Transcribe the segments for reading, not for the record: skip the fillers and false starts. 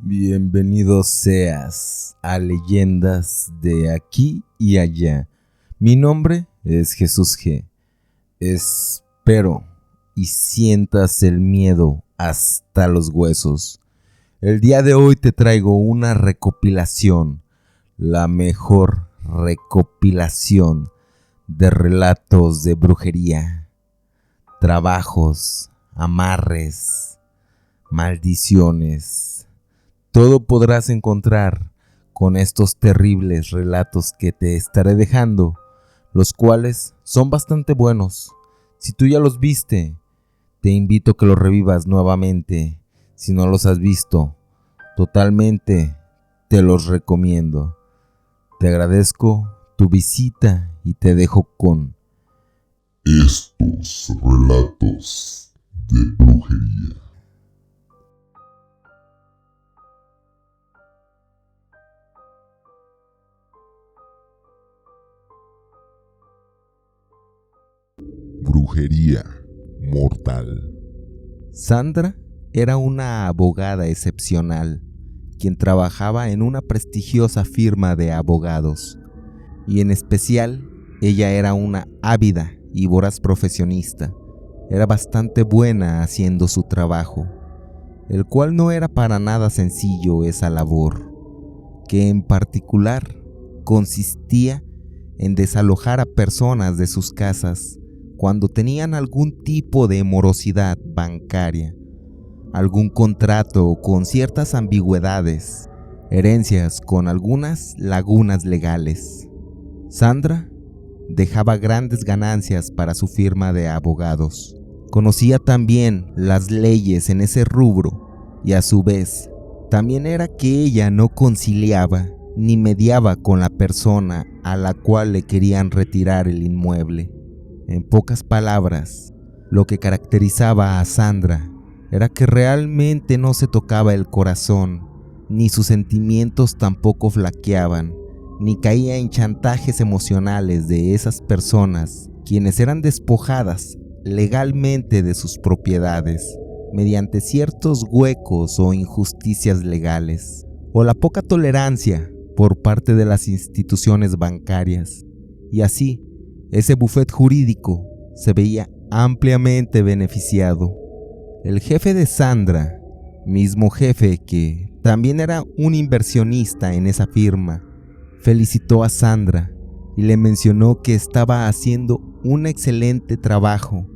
Bienvenido seas a Leyendas de Aquí y Allá. Mi nombre es Jesús G. Espero y sientas el miedo hasta los huesos. El día de hoy te traigo una recopilación, la mejor recopilación de relatos de brujería, trabajos, amarres, maldiciones. Todo podrás encontrar con estos terribles relatos que te estaré dejando, los cuales son bastante buenos. Si tú ya los viste, te invito a que los revivas nuevamente. Si no los has visto, totalmente te los recomiendo. Te agradezco tu visita y te dejo con estos relatos de brujería. Brujería mortal. Sandra era una abogada excepcional, quien trabajaba en una prestigiosa firma de abogados, y en especial ella era una ávida y voraz profesionista. Era bastante buena haciendo su trabajo, el cual no era para nada sencillo esa labor, que en particular consistía en desalojar a personas de sus casas cuando tenían algún tipo de morosidad bancaria, algún contrato con ciertas ambigüedades, herencias con algunas lagunas legales. Sandra dejaba grandes ganancias para su firma de abogados. Conocía también las leyes en ese rubro y a su vez también era que ella no conciliaba ni mediaba con la persona a la cual le querían retirar el inmueble. En pocas palabras, lo que caracterizaba a Sandra era que realmente no se tocaba el corazón, ni sus sentimientos tampoco flaqueaban, ni caía en chantajes emocionales de esas personas, quienes eran despojadas legalmente de sus propiedades, mediante ciertos huecos o injusticias legales, o la poca tolerancia por parte de las instituciones bancarias, y así, ese bufet jurídico se veía ampliamente beneficiado. El jefe de Sandra, mismo jefe que también era un inversionista en esa firma, felicitó a Sandra y le mencionó que estaba haciendo un excelente trabajo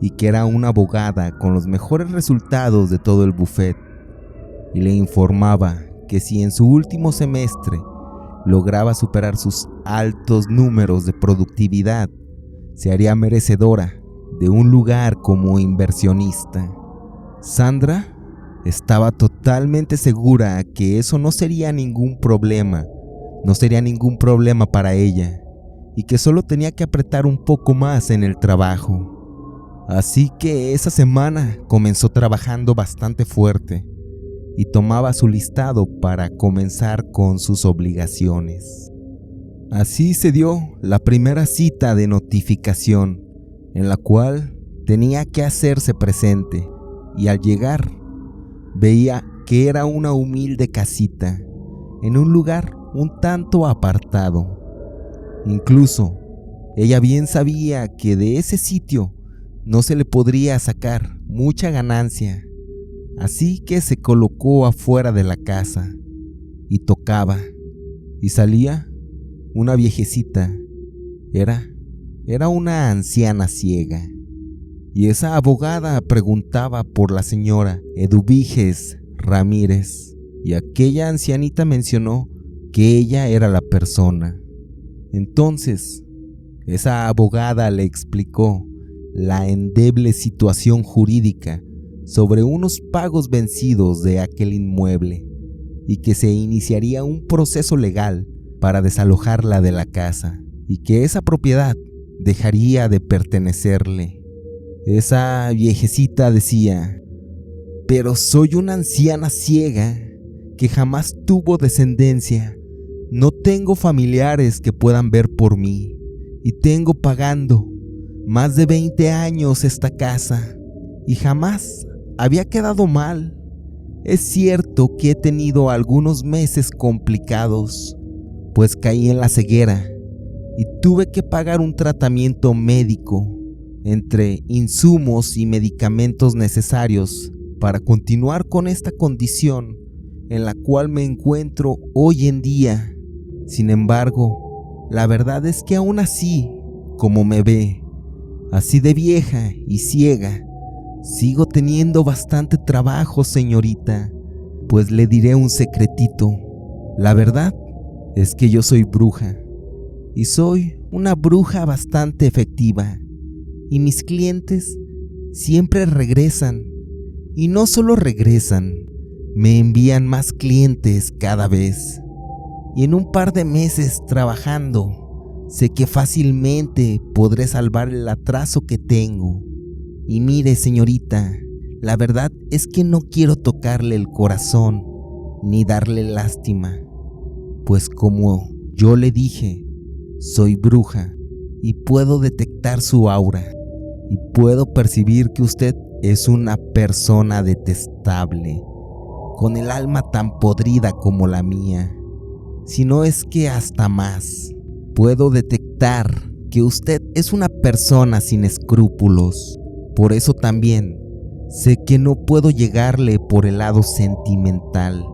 y que era una abogada con los mejores resultados de todo el bufet, y le informaba que si en su último semestre lograba superar sus altos números de productividad, se haría merecedora de un lugar como inversionista. Sandra estaba totalmente segura que eso no sería ningún problema para ella, y que solo tenía que apretar un poco más en el trabajo. Así que esa semana comenzó trabajando bastante fuerte y tomaba su listado para comenzar con sus obligaciones. Así se dio la primera cita de notificación, en la cual tenía que hacerse presente, y al llegar veía que era una humilde casita en un lugar un tanto apartado. Incluso ella bien sabía que de ese sitio no se le podría sacar mucha ganancia. Así que se colocó afuera de la casa y tocaba, y salía una viejecita. Era una anciana ciega, y esa abogada preguntaba por la señora Eduviges Ramírez, y aquella ancianita mencionó que ella era la persona. Entonces, esa abogada le explicó la endeble situación jurídica sobre unos pagos vencidos de aquel inmueble, y que se iniciaría un proceso legal para desalojarla de la casa, y que esa propiedad dejaría de pertenecerle. Esa viejecita decía: pero soy una anciana ciega que jamás tuvo descendencia, no tengo familiares que puedan ver por mí, y tengo pagando más de 20 años esta casa, y jamás había quedado mal. Es cierto que he tenido algunos meses complicados, pues caí en la ceguera y tuve que pagar un tratamiento médico entre insumos y medicamentos necesarios para continuar con esta condición en la cual me encuentro hoy en día. Sin embargo, la verdad es que aún así, como me ve, así de vieja y ciega, sigo teniendo bastante trabajo, señorita, pues le diré un secretito. La verdad es que yo soy bruja, y soy una bruja bastante efectiva, y mis clientes siempre regresan, y no solo regresan, me envían más clientes cada vez, y en un par de meses trabajando, sé que fácilmente podré salvar el atraso que tengo. Y mire, señorita, la verdad es que no quiero tocarle el corazón ni darle lástima, pues como yo le dije, soy bruja y puedo detectar su aura y puedo percibir que usted es una persona detestable, con el alma tan podrida como la mía. Si no es que hasta más, puedo detectar que usted es una persona sin escrúpulos. Por eso también sé que no puedo llegarle por el lado sentimental,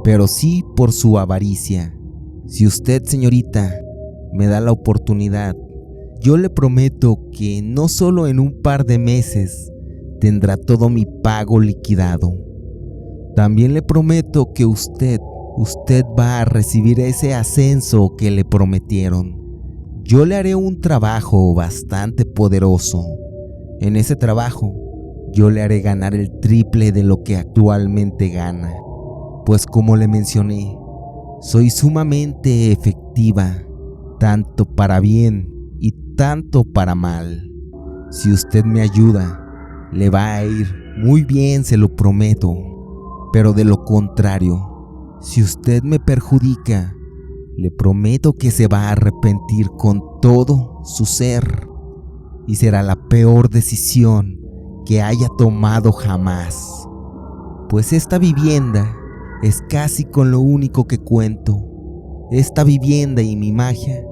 pero sí por su avaricia. Si usted, señorita, me da la oportunidad, yo le prometo que no solo en un par de meses tendrá todo mi pago liquidado. También le prometo que usted va a recibir ese ascenso que le prometieron. Yo le haré un trabajo bastante poderoso. En ese trabajo, yo le haré ganar el triple de lo que actualmente gana. Pues como le mencioné, soy sumamente efectiva, tanto para bien y tanto para mal. Si usted me ayuda, le va a ir muy bien, se lo prometo. Pero de lo contrario, si usted me perjudica, le prometo que se va a arrepentir con todo su ser. Y será la peor decisión que haya tomado jamás. Pues esta vivienda es casi con lo único que cuento. Esta vivienda y mi magia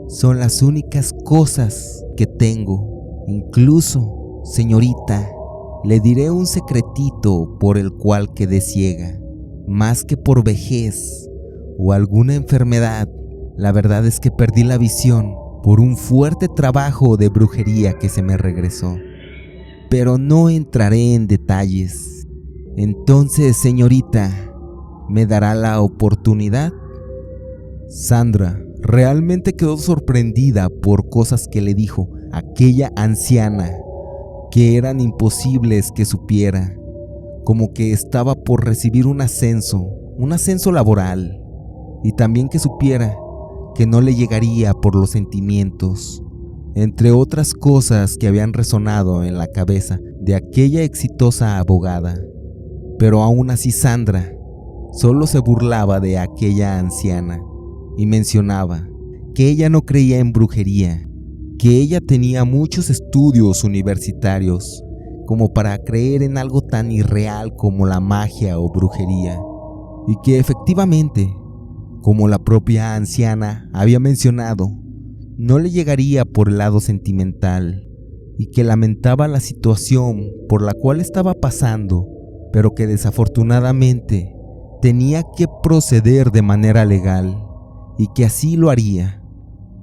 son las únicas cosas que tengo. Incluso, señorita, le diré un secretito por el cual quedé ciega. Más que por vejez o alguna enfermedad, la verdad es que perdí la visión por un fuerte trabajo de brujería que se me regresó. Pero no entraré en detalles. Entonces, señorita, ¿me dará la oportunidad? Sandra realmente quedó sorprendida por cosas que le dijo aquella anciana, que eran imposibles que supiera, como que estaba por recibir un ascenso laboral, y también que supiera que no le llegaría por los sentimientos, entre otras cosas que habían resonado en la cabeza de aquella exitosa abogada. Pero aún así Sandra solo se burlaba de aquella anciana y mencionaba que ella no creía en brujería, que ella tenía muchos estudios universitarios como para creer en algo tan irreal como la magia o brujería, y que efectivamente, como la propia anciana había mencionado, no le llegaría por el lado sentimental, y que lamentaba la situación por la cual estaba pasando, pero que desafortunadamente tenía que proceder de manera legal, y que así lo haría,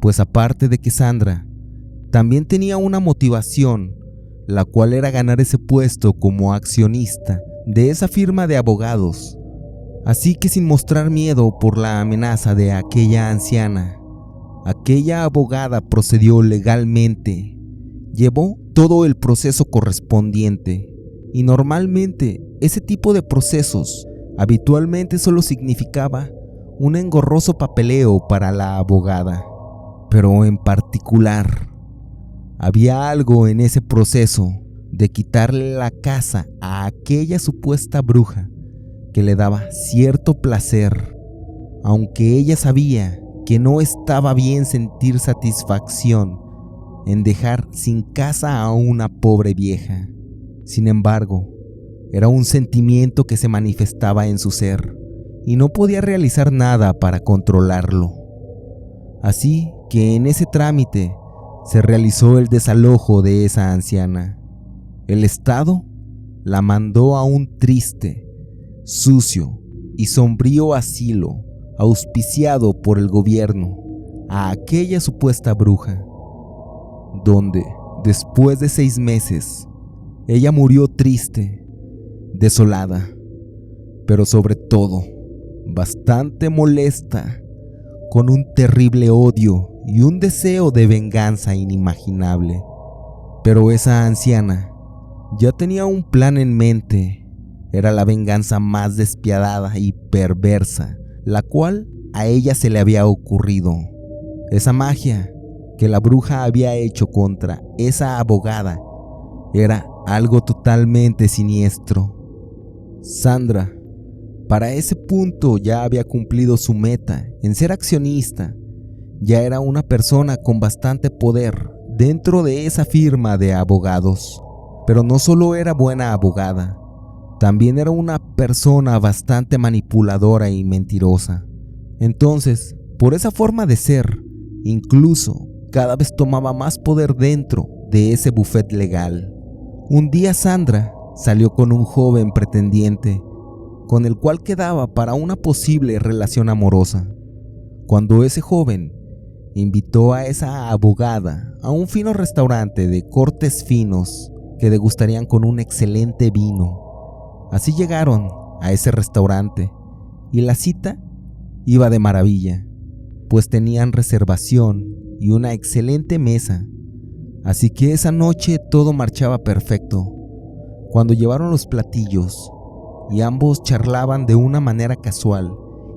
pues aparte de que Sandra también tenía una motivación, la cual era ganar ese puesto como accionista de esa firma de abogados. Así que sin mostrar miedo por la amenaza de aquella anciana, aquella abogada procedió legalmente, llevó todo el proceso correspondiente, y normalmente ese tipo de procesos habitualmente solo significaba un engorroso papeleo para la abogada, pero en particular había algo en ese proceso de quitarle la casa a aquella supuesta bruja que le daba cierto placer, aunque ella sabía que no estaba bien sentir satisfacción en dejar sin casa a una pobre vieja. Sin embargo, Era un sentimiento que se manifestaba en su ser y no podía realizar nada para controlarlo. Así que en ese trámite se realizó el desalojo de esa anciana. El Estado la mandó a un triste, sucio y sombrío asilo auspiciado por el gobierno a aquella supuesta bruja, donde, después de 6 meses, ella murió triste, desolada, pero sobre todo, bastante molesta, con un terrible odio y un deseo de venganza inimaginable. Pero esa anciana ya tenía un plan en mente. Era la venganza más despiadada y perversa, la cual a ella se le había ocurrido. Esa magia que la bruja había hecho contra esa abogada era algo totalmente siniestro. Sandra, para ese punto, ya había cumplido su meta en ser accionista. Ya era una persona con bastante poder dentro de esa firma de abogados. Pero no solo era buena abogada, también era una persona bastante manipuladora y mentirosa. Entonces, por esa forma de ser, incluso cada vez tomaba más poder dentro de ese bufet legal. Un día Sandra salió con un joven pretendiente, con el cual quedaba para una posible relación amorosa, cuando ese joven invitó a esa abogada a un fino restaurante de cortes finos que degustarían con un excelente vino. Así llegaron a ese restaurante y la cita iba de maravilla, pues tenían reservación y una excelente mesa. Así que esa noche todo marchaba perfecto. Cuando llevaron los platillos y ambos charlaban de una manera casual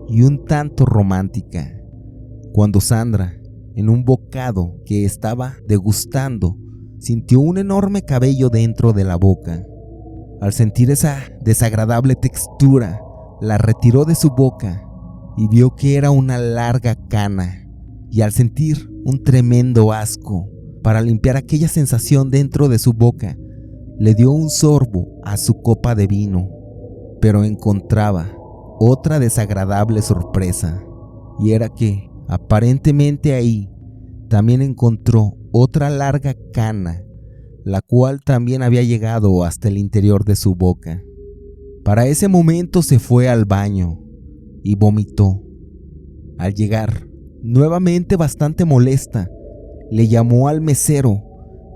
y un tanto romántica, cuando Sandra, en un bocado que estaba degustando, sintió un enorme cabello dentro de la boca. Al sentir esa desagradable textura, la retiró de su boca y vio que era una larga cana. Y al sentir un tremendo asco, para limpiar aquella sensación dentro de su boca, le dio un sorbo a su copa de vino. Pero encontraba otra desagradable sorpresa, y era que, aparentemente ahí, también encontró otra larga cana, la cual también había llegado hasta el interior de su boca. Para ese momento se fue al baño y vomitó. Al llegar, nuevamente bastante molesta, le llamó al mesero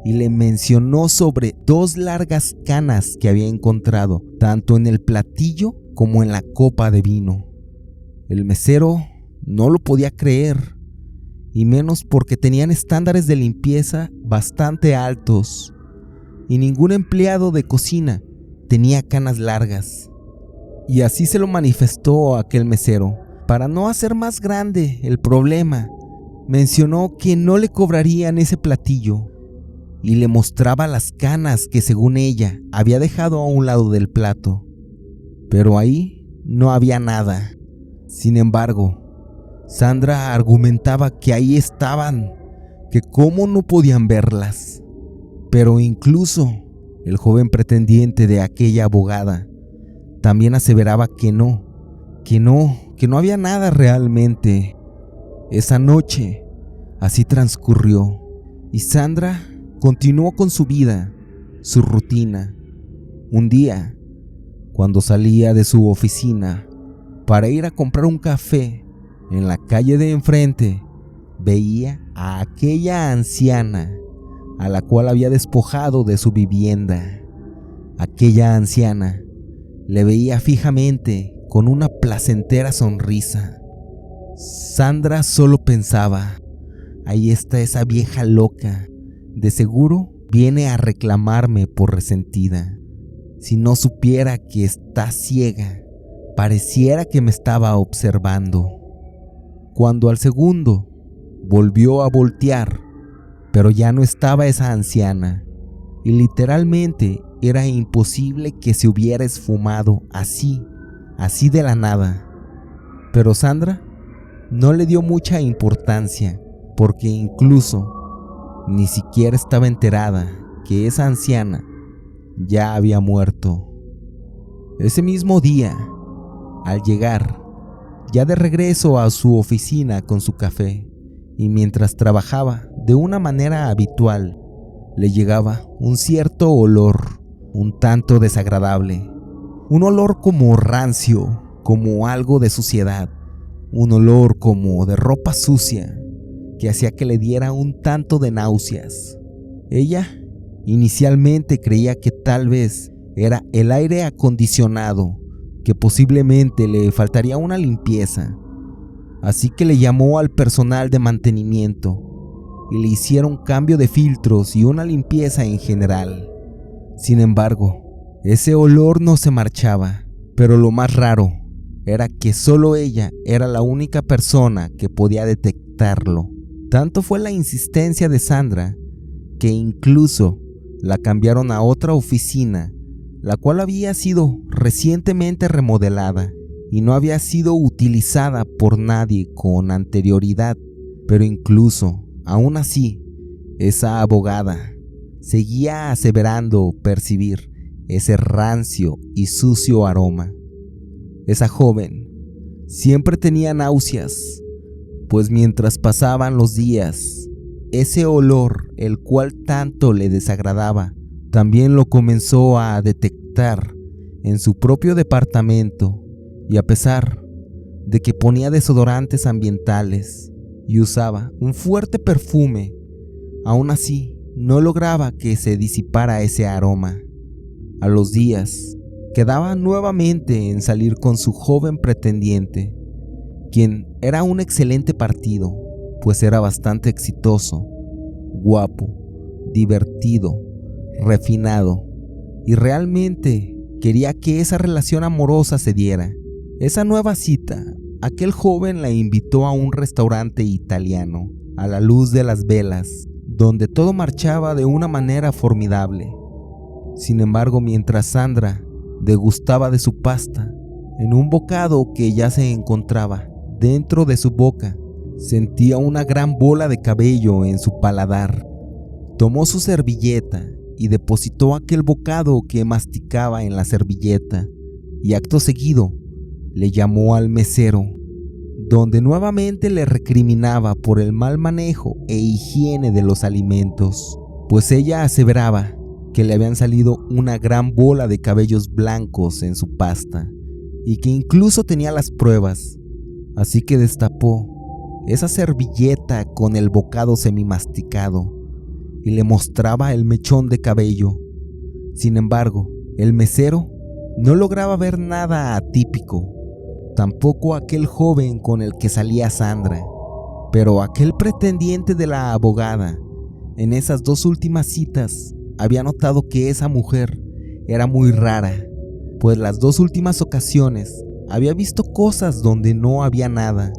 y le mencionó sobre 2 largas canas que había encontrado, tanto en el platillo como en la copa de vino. El mesero no lo podía creer, y menos porque tenían estándares de limpieza bastante altos, y ningún empleado de cocina tenía canas largas. Y así se lo manifestó a aquel mesero. Para no hacer más grande el problema, mencionó que no le cobrarían ese platillo y le mostraba las canas que, según ella, había dejado a un lado del plato. Pero ahí no había nada. Sin embargo, Sandra argumentaba que ahí estaban, que cómo no podían verlas. Pero incluso el joven pretendiente de aquella abogada también aseveraba que no había nada realmente. Esa noche así transcurrió y Sandra continuó con su vida, su rutina. Un día, cuando salía de su oficina para ir a comprar un café en la calle de enfrente, veía a aquella anciana a la cual había despojado de su vivienda. Aquella anciana le veía fijamente con una placentera sonrisa. Sandra solo pensaba: ahí está esa vieja loca, de seguro viene a reclamarme por resentida. Si no supiera que está ciega, pareciera que me estaba observando. Cuando al segundo volvió a voltear, pero ya no estaba esa anciana, y literalmente era imposible que se hubiera esfumado así de la nada. Pero Sandra no le dio mucha importancia, porque incluso ni siquiera estaba enterada que esa anciana ya había muerto. Ese mismo día, al llegar, ya de regreso a su oficina con su café, y mientras trabajaba de una manera habitual, le llegaba un cierto olor, un tanto desagradable, un olor como rancio, como algo de suciedad, un olor como de ropa sucia, que hacía que le diera un tanto de náuseas. Ella inicialmente creía que tal vez era el aire acondicionado, que posiblemente le faltaría una limpieza, así que le llamó al personal de mantenimiento y le hicieron cambio de filtros y una limpieza en general. Sin embargo, ese olor no se marchaba, pero lo más raro era que solo ella era la única persona que podía detectarlo. Tanto fue la insistencia de Sandra que incluso la cambiaron a otra oficina, la cual había sido recientemente remodelada y no había sido utilizada por nadie con anterioridad. Pero incluso, aún así, esa abogada seguía aseverando percibir ese rancio y sucio aroma. Esa joven siempre tenía náuseas, pues mientras pasaban los días, ese olor, el cual tanto le desagradaba, también lo comenzó a detectar en su propio departamento, y a pesar de que ponía desodorantes ambientales y usaba un fuerte perfume, aún así no lograba que se disipara ese aroma. A los días, quedaba nuevamente en salir con su joven pretendiente, quien era un excelente partido, pues era bastante exitoso, guapo, divertido, refinado, y realmente quería que esa relación amorosa se diera. Esa nueva cita, aquel joven la invitó a un restaurante italiano, a la luz de las velas, donde todo marchaba de una manera formidable. Sin embargo, mientras Sandra degustaba de su pasta, en un bocado que ya se encontraba dentro de su boca, sentía una gran bola de cabello en su paladar. Tomó su servilleta y depositó aquel bocado que masticaba en la servilleta, y acto seguido le llamó al mesero, donde nuevamente le recriminaba por el mal manejo e higiene de los alimentos, pues ella aseveraba que le habían salido una gran bola de cabellos blancos en su pasta y que incluso tenía las pruebas. Así que destapó esa servilleta con el bocado semimasticado y le mostraba el mechón de cabello. Sin embargo, el mesero no lograba ver nada atípico, tampoco aquel joven con el que salía Sandra, pero aquel pretendiente de la abogada en esas dos últimas citas había notado que esa mujer era muy rara, pues las dos últimas ocasiones había visto cosas donde no había nada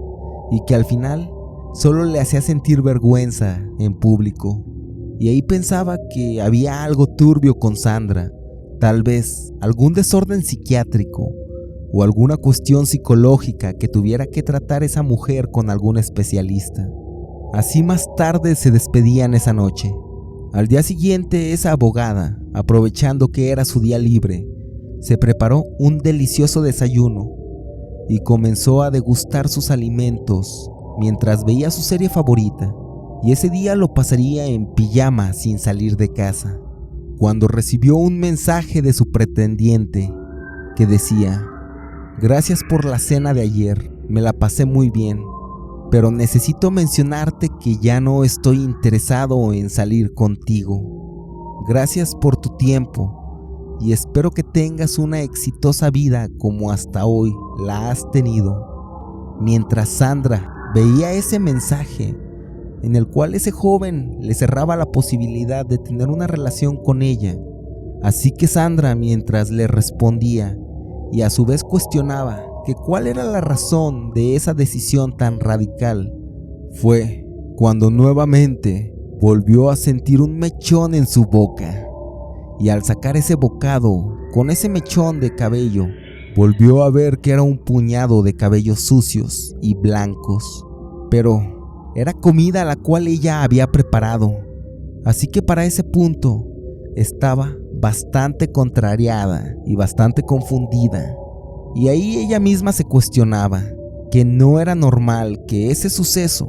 y que al final solo le hacía sentir vergüenza en público. Y ahí pensaba que había algo turbio con Sandra, tal vez algún desorden psiquiátrico o alguna cuestión psicológica que tuviera que tratar esa mujer con algún especialista. Así más tarde se despedían esa noche. Al día siguiente, esa abogada, aprovechando que era su día libre, se preparó un delicioso desayuno y comenzó a degustar sus alimentos mientras veía su serie favorita, y ese día lo pasaría en pijama sin salir de casa, cuando recibió un mensaje de su pretendiente que decía: «Gracias por la cena de ayer, me la pasé muy bien, pero necesito mencionarte que ya no estoy interesado en salir contigo. Gracias por tu tiempo y espero que tengas una exitosa vida como hasta hoy la has tenido». Mientras Sandra veía ese mensaje, en el cual ese joven le cerraba la posibilidad de tener una relación con ella, así que Sandra, mientras le respondía y a su vez cuestionaba que cuál era la razón de esa decisión tan radical, fue cuando nuevamente volvió a sentir un mechón en su boca, y al sacar ese bocado con ese mechón de cabello, volvió a ver que era un puñado de cabellos sucios y blancos, pero era comida la cual ella había preparado, así que para ese punto estaba bastante contrariada y bastante confundida. Y ahí ella misma se cuestionaba que no era normal que ese suceso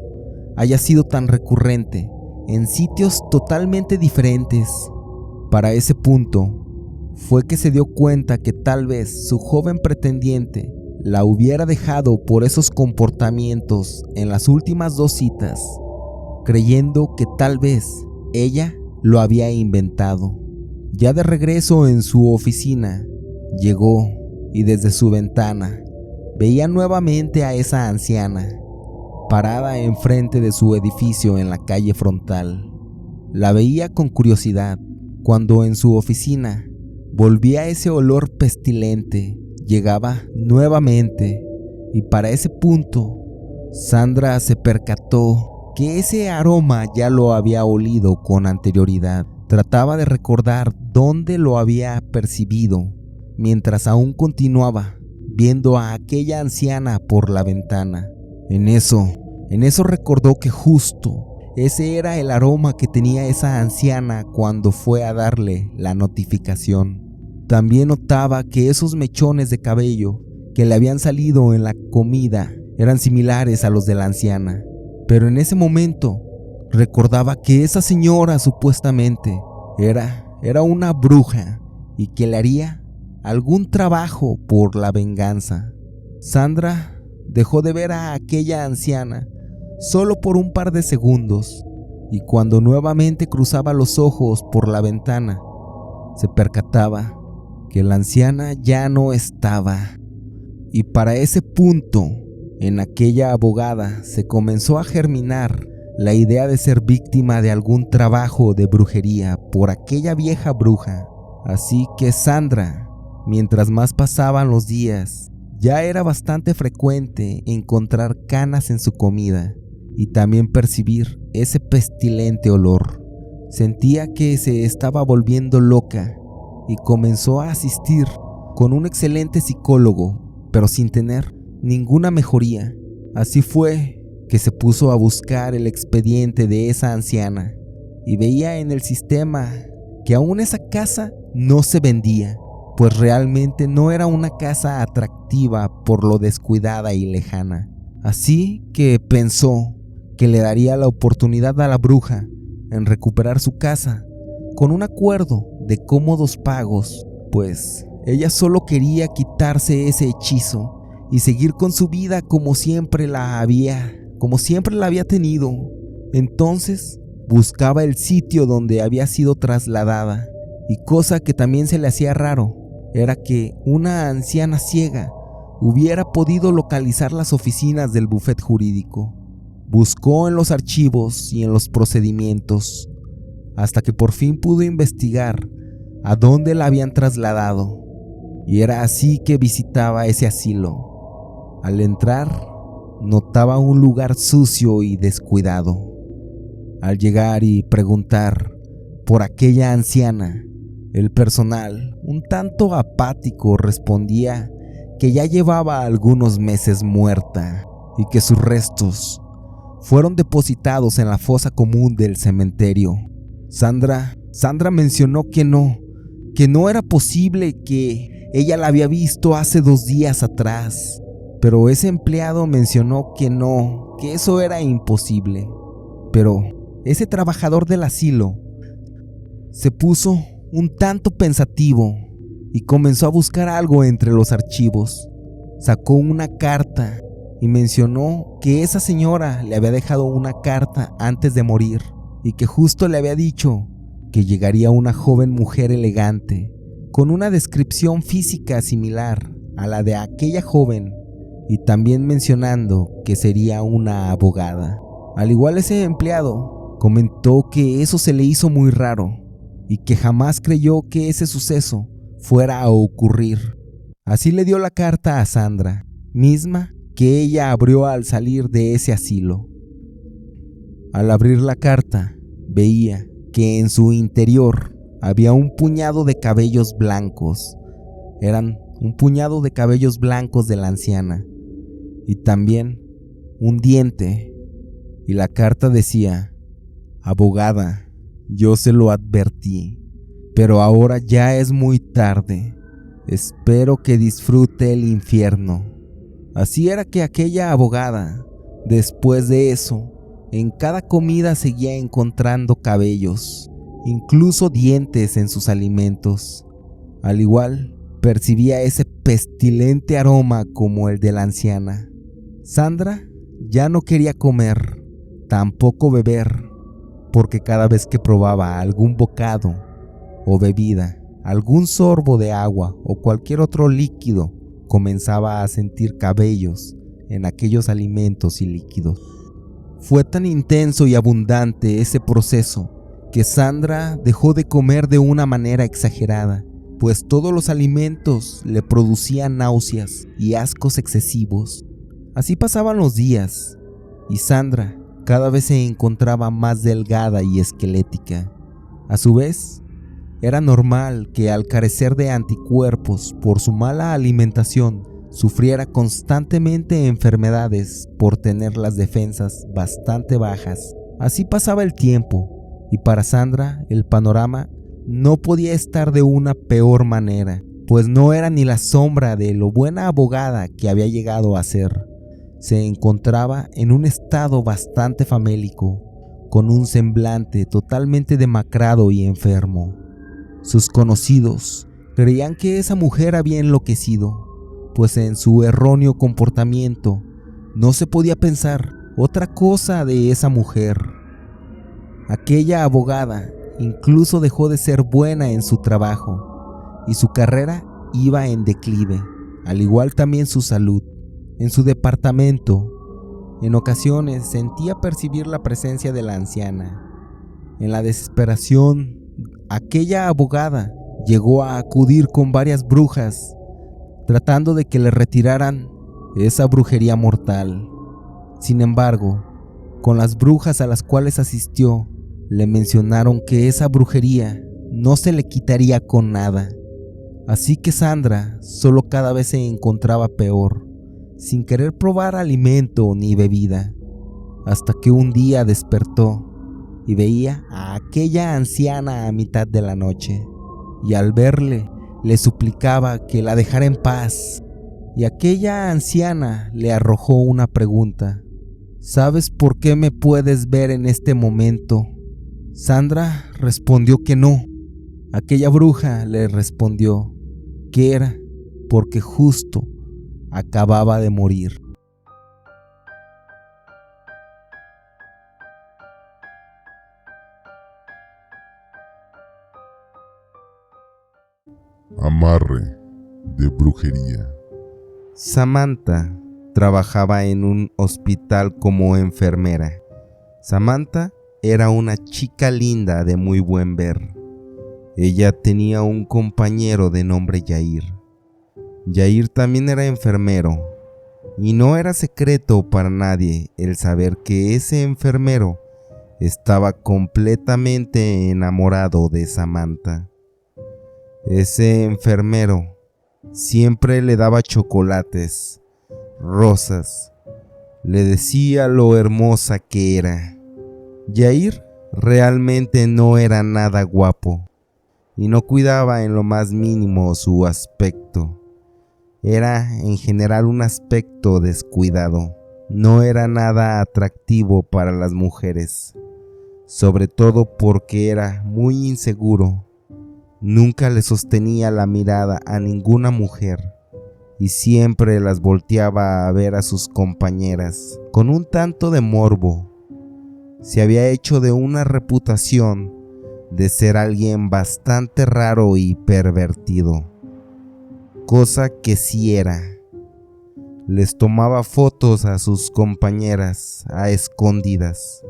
haya sido tan recurrente en sitios totalmente diferentes. Para ese punto fue que se dio cuenta que tal vez su joven pretendiente la hubiera dejado por esos comportamientos en las últimas 2 citas, creyendo que tal vez ella lo había inventado. Ya de regreso en su oficina, llegó y desde su ventana veía nuevamente a esa anciana parada enfrente de su edificio en la calle frontal. La veía con curiosidad cuando en su oficina volvía ese olor pestilente. Llegaba nuevamente y para ese punto Sandra se percató que ese aroma ya lo había olido con anterioridad. Trataba de recordar dónde lo había percibido mientras aún continuaba viendo a aquella anciana por la ventana. En eso recordó que justo ese era el aroma que tenía esa anciana cuando fue a darle la notificación. También notaba que esos mechones de cabello que le habían salido en la comida eran similares a los de la anciana. Pero en ese momento recordaba que esa señora supuestamente era una bruja y que le haría algún trabajo por la venganza. Sandra dejó de ver a aquella anciana solo por un par de segundos y cuando nuevamente cruzaba los ojos por la ventana se percataba que la anciana ya no estaba. Y para ese punto, en aquella abogada se comenzó a germinar la idea de ser víctima de algún trabajo de brujería por aquella vieja bruja. Así que Sandra, mientras más pasaban los días, ya era bastante frecuente encontrar canas en su comida y también percibir ese pestilente olor. Sentía que se estaba volviendo loca y comenzó a asistir con un excelente psicólogo, pero sin tener ninguna mejoría. Así fue que se puso a buscar el expediente de esa anciana y veía en el sistema que aún esa casa no se vendía, pues realmente no era una casa atractiva por lo descuidada y lejana. Así que pensó que le daría la oportunidad a la bruja en recuperar su casa con un acuerdo de cómodos pagos, pues ella solo quería quitarse ese hechizo y seguir con su vida como siempre la había tenido. Entonces buscaba el sitio donde había sido trasladada, y cosa que también se le hacía raro era que una anciana ciega hubiera podido localizar las oficinas del bufete jurídico. Buscó en los archivos y en los procedimientos hasta que por fin pudo investigar a dónde la habían trasladado, y era así que visitaba ese asilo. Al entrar, notaba un lugar sucio y descuidado. Al llegar y preguntar por aquella anciana, el personal, un tanto apático, respondía que ya llevaba algunos meses muerta y que sus restos fueron depositados en la fosa común del cementerio. Sandra mencionó que no era posible, que ella la había visto hace 2 días atrás, pero ese empleado mencionó que no, que eso era imposible. Pero ese trabajador del asilo se puso un tanto pensativo y comenzó a buscar algo entre los archivos. Sacó una carta y mencionó que esa señora le había dejado una carta antes de morir y que justo le había dicho que llegaría una joven mujer elegante con una descripción física similar a la de aquella joven, y también mencionando que sería una abogada. Al igual, ese empleado comentó que eso se le hizo muy raro y que jamás creyó que ese suceso fuera a ocurrir. Así le dio la carta a Sandra, misma que ella abrió al salir de ese asilo. Al abrir la carta, veía que en su interior había un puñado de cabellos blancos. Eran un puñado de cabellos blancos de la anciana y también un diente. Y la carta decía: abogada, yo se lo advertí, pero ahora ya es muy tarde. Espero que disfrute el infierno. Así era que aquella abogada, después de eso, en cada comida seguía encontrando cabellos, incluso dientes en sus alimentos. Al igual, percibía ese pestilente aroma como el de la anciana. Sandra ya no quería comer, tampoco beber, porque cada vez que probaba algún bocado o bebida, algún sorbo de agua o cualquier otro líquido, comenzaba a sentir cabellos en aquellos alimentos y líquidos. Fue tan intenso y abundante ese proceso que Sandra dejó de comer de una manera exagerada, pues todos los alimentos le producían náuseas y ascos excesivos. Así pasaban los días, y Sandra cada vez se encontraba más delgada y esquelética. A su vez, era normal que al carecer de anticuerpos por su mala alimentación, sufriera constantemente enfermedades por tener las defensas bastante bajas. Así pasaba el tiempo, y para Sandra el panorama no podía estar de una peor manera, pues no era ni la sombra de lo buena abogada que había llegado a ser. Se encontraba en un estado bastante famélico, con un semblante totalmente demacrado y enfermo. Sus conocidos creían que esa mujer había enloquecido, pues en su erróneo comportamiento no se podía pensar otra cosa de esa mujer. Aquella abogada incluso dejó de ser buena en su trabajo, y su carrera iba en declive, al igual también su salud. En su departamento, en ocasiones sentía percibir la presencia de la anciana. En la desesperación, aquella abogada llegó a acudir con varias brujas, tratando de que le retiraran esa brujería mortal. Sin embargo, con las brujas a las cuales asistió, le mencionaron que esa brujería no se le quitaría con nada. Así que Sandra solo cada vez se encontraba peor, sin querer probar alimento ni bebida, hasta que un día despertó y veía a aquella anciana a mitad de la noche, y al verle le suplicaba que la dejara en paz, y aquella anciana le arrojó una pregunta: ¿sabes por qué me puedes ver en este momento? Sandra respondió que no. Aquella bruja le respondió que era porque justo acababa de morir. Amarre de brujería. Samantha trabajaba en un hospital como enfermera. Samantha era una chica linda de muy buen ver. Ella tenía un compañero de nombre Yair. Yair también era enfermero, y no era secreto para nadie el saber que ese enfermero estaba completamente enamorado de Samantha. Ese enfermero siempre le daba chocolates, rosas, le decía lo hermosa que era. Yair realmente no era nada guapo y no cuidaba en lo más mínimo su aspecto. Era en general un aspecto descuidado. No era nada atractivo para las mujeres, sobre todo porque era muy inseguro. Nunca le sostenía la mirada a ninguna mujer y siempre las volteaba a ver a sus compañeras con un tanto de morbo. Se había hecho de una reputación de ser alguien bastante raro y pervertido, cosa que sí era. Les tomaba fotos a sus compañeras a escondidas,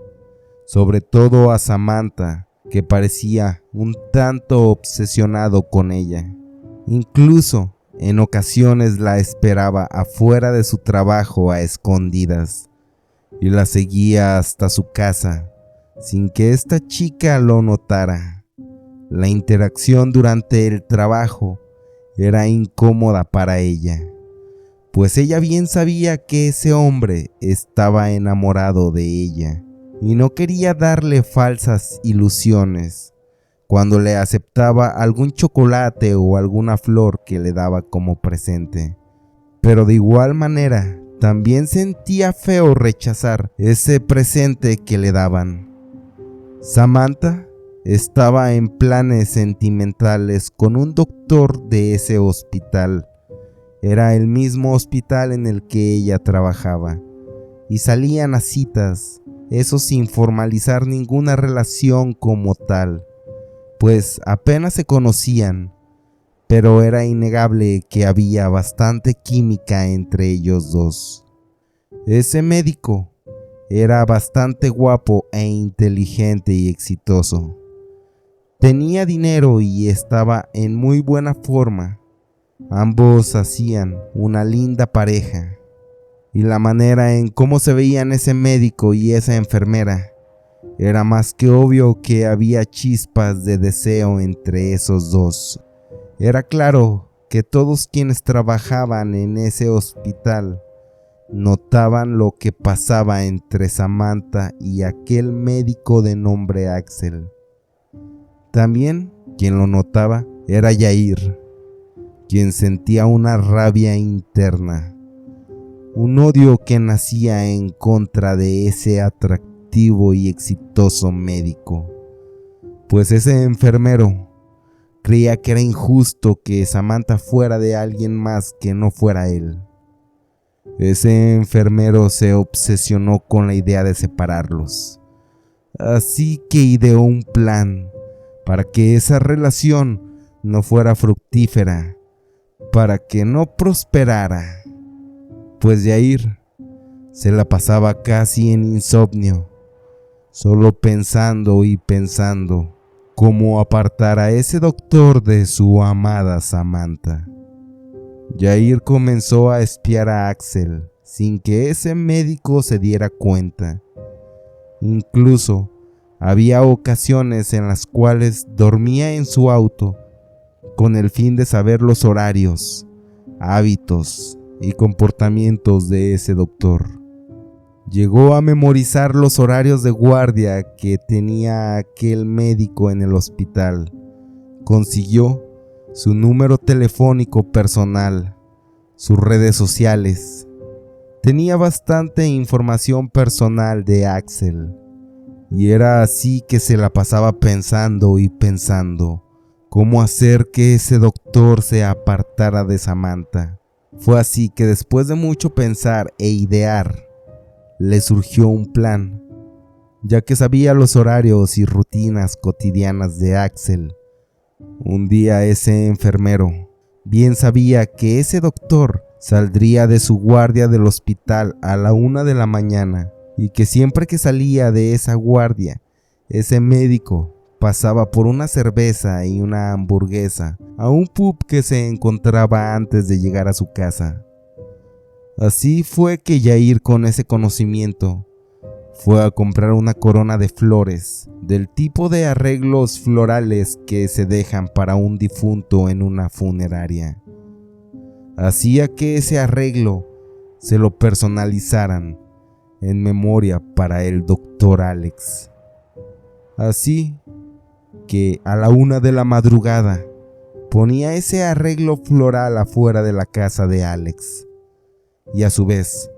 sobre todo a Samantha, que parecía un tanto obsesionado con ella. Incluso en ocasiones la esperaba afuera de su trabajo a escondidas y la seguía hasta su casa sin que esta chica lo notara. La interacción durante el trabajo era incómoda para ella, pues ella bien sabía que ese hombre estaba enamorado de ella y no quería darle falsas ilusiones, cuando le aceptaba algún chocolate o alguna flor que le daba como presente. Pero de igual manera, también sentía feo rechazar ese presente que le daban. Samantha estaba en planes sentimentales con un doctor de ese hospital. Era el mismo hospital en el que ella trabajaba, y salían a citas, eso sin formalizar ninguna relación como tal, pues apenas se conocían, pero era innegable que había bastante química entre ellos dos. Ese médico era bastante guapo e inteligente y exitoso. Tenía dinero y estaba en muy buena forma. Ambos hacían una linda pareja, y la manera en cómo se veían ese médico y esa enfermera era más que obvio que había chispas de deseo entre esos dos. Era claro que todos quienes trabajaban en ese hospital notaban lo que pasaba entre Samantha y aquel médico de nombre Axel. También quien lo notaba era Yair, quien sentía una rabia interna, un odio que nacía en contra de ese atractivo y exitoso médico, pues ese enfermero creía que era injusto que Samantha fuera de alguien más que no fuera él. Ese enfermero se obsesionó con la idea de separarlos, así que ideó un plan para que esa relación no fuera fructífera, para que no prosperara, pues Yair se la pasaba casi en insomnio, solo pensando y pensando cómo apartar a ese doctor de su amada Samantha. Yair comenzó a espiar a Axel sin que ese médico se diera cuenta. Incluso había ocasiones en las cuales dormía en su auto con el fin de saber los horarios, hábitos y comportamientos de ese doctor. Llegó a memorizar los horarios de guardia que tenía aquel médico en el hospital. Consiguió su número telefónico personal, sus redes sociales. Tenía bastante información personal de Axel, y era así que se la pasaba pensando y pensando cómo hacer que ese doctor se apartara de Samantha. Fue así que después de mucho pensar e idear, le surgió un plan, ya que sabía los horarios y rutinas cotidianas de Axel. Un día ese enfermero bien sabía que ese doctor saldría de su guardia del hospital a la 1 de la mañana y que siempre que salía de esa guardia, ese médico pasaba por una cerveza y una hamburguesa a un pub que se encontraba antes de llegar a su casa. Así fue que Yair, con ese conocimiento, fue a comprar una corona de flores, del tipo de arreglos florales que se dejan para un difunto en una funeraria. Hacía que ese arreglo se lo personalizaran en memoria para el doctor Alex. Así que a la 1 de la madrugada ponía ese arreglo floral afuera de la casa de Alex, y a su vez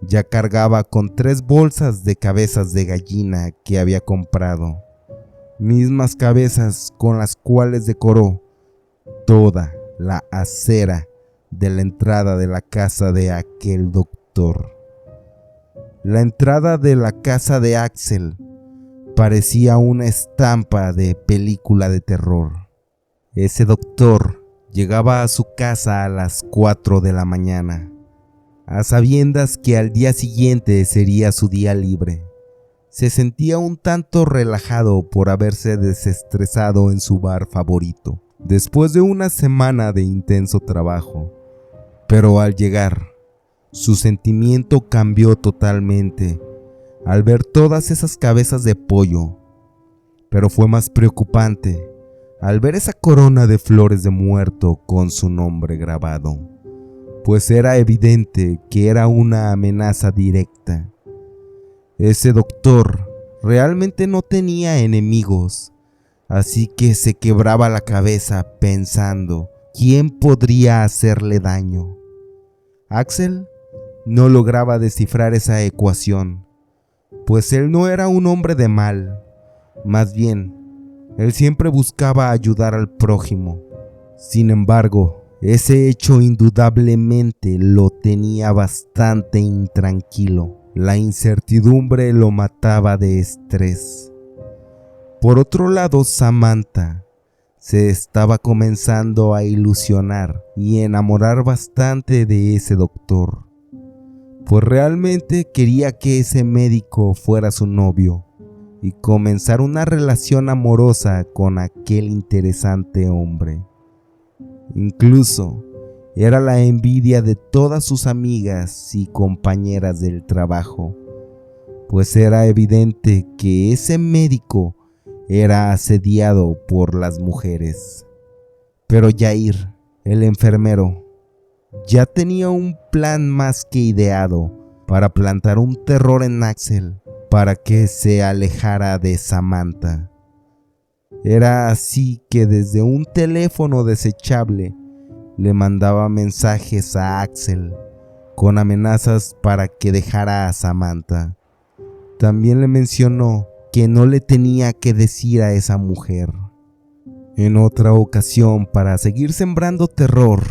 ya cargaba con 3 bolsas de cabezas de gallina que había comprado, mismas cabezas con las cuales decoró toda la acera de la entrada de la casa de aquel doctor. La entrada de la casa de Axel parecía una estampa de película de terror. Ese doctor llegaba a su casa a las 4 de la mañana, a sabiendas que al día siguiente sería su día libre. Se sentía un tanto relajado por haberse desestresado en su bar favorito, después de una semana de intenso trabajo. Pero al llegar, su sentimiento cambió totalmente al ver todas esas cabezas de pollo. Pero fue más preocupante al ver esa corona de flores de muerto con su nombre grabado, pues era evidente que era una amenaza directa. Ese doctor realmente no tenía enemigos, así que se quebraba la cabeza pensando quién podría hacerle daño. Axel no lograba descifrar esa ecuación, pues él no era un hombre de mal, más bien, él siempre buscaba ayudar al prójimo. Sin embargo, ese hecho indudablemente lo tenía bastante intranquilo. La incertidumbre lo mataba de estrés. Por otro lado, Samantha se estaba comenzando a ilusionar y enamorar bastante de ese doctor, pues realmente quería que ese médico fuera su novio y comenzar una relación amorosa con aquel interesante hombre. Incluso era la envidia de todas sus amigas y compañeras del trabajo, pues era evidente que ese médico era asediado por las mujeres. Pero Jair, el enfermero, ya tenía un plan más que ideado para plantar un terror en Axel para que se alejara de Samantha. Era así que desde un teléfono desechable le mandaba mensajes a Axel con amenazas para que dejara a Samantha. También le mencionó que no le tenía que decir a esa mujer. En otra ocasión, para seguir sembrando terror,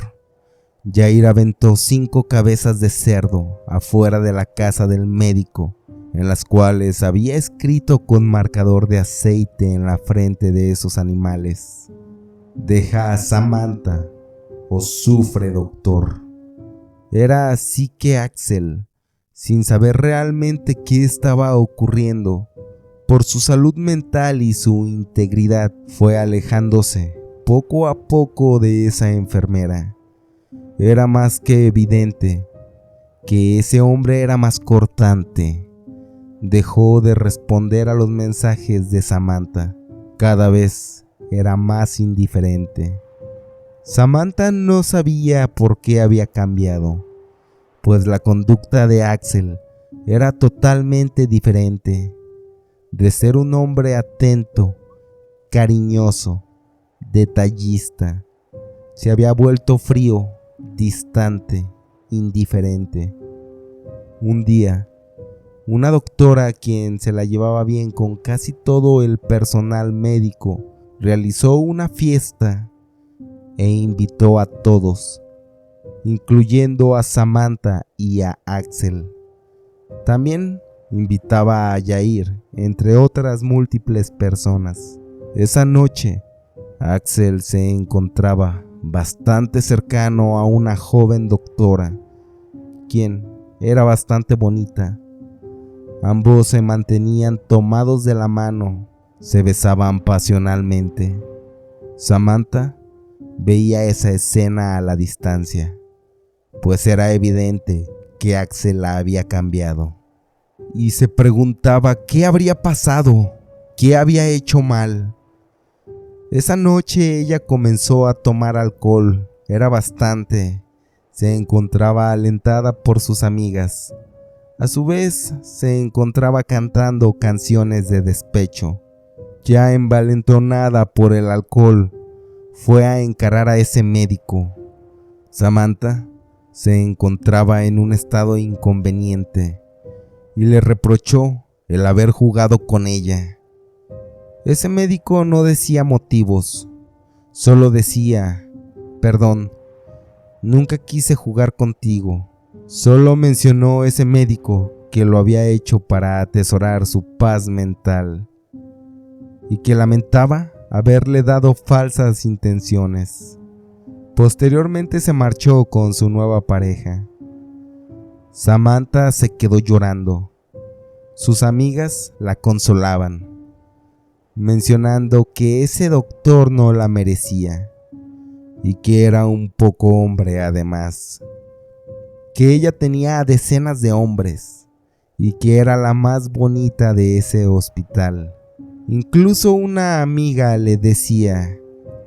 Jair aventó 5 cabezas de cerdo afuera de la casa del médico, en las cuales había escrito con marcador de aceite en la frente de esos animales: "Deja a Samantha o sufre, doctor". Era así que Axel, sin saber realmente qué estaba ocurriendo, por su salud mental y su integridad, fue alejándose poco a poco de esa enfermera. Era más que evidente que ese hombre era más cortante. Dejó de responder a los mensajes de Samantha. Cada vez era más indiferente. Samantha no sabía por qué había cambiado, pues la conducta de Axel era totalmente diferente. De ser un hombre atento, cariñoso, detallista, se había vuelto frío, distante, indiferente. Un día, una doctora, quien se la llevaba bien con casi todo el personal médico, realizó una fiesta e invitó a todos, incluyendo a Samantha y a Axel. También invitaba a Jair, entre otras múltiples personas. Esa noche, Axel se encontraba bastante cercano a una joven doctora, quien era bastante bonita. Ambos se mantenían tomados de la mano, se besaban pasionalmente. Samantha veía esa escena a la distancia, pues era evidente que Axel la había cambiado, y se preguntaba qué habría pasado, qué había hecho mal. Esa noche ella comenzó a tomar alcohol, era bastante. Se encontraba alentada por sus amigas. A su vez, se encontraba cantando canciones de despecho. Ya envalentonada por el alcohol, fue a encarar a ese médico. Samantha se encontraba en un estado inconveniente y le reprochó el haber jugado con ella. Ese médico no decía motivos, solo decía: "Perdón, nunca quise jugar contigo". Solo mencionó ese médico que lo había hecho para atesorar su paz mental y que lamentaba haberle dado falsas intenciones. Posteriormente se marchó con su nueva pareja. Samantha se quedó llorando. Sus amigas la consolaban, mencionando que ese doctor no la merecía y que era un poco hombre además, que ella tenía a decenas de hombres y que era la más bonita de ese hospital. Incluso una amiga le decía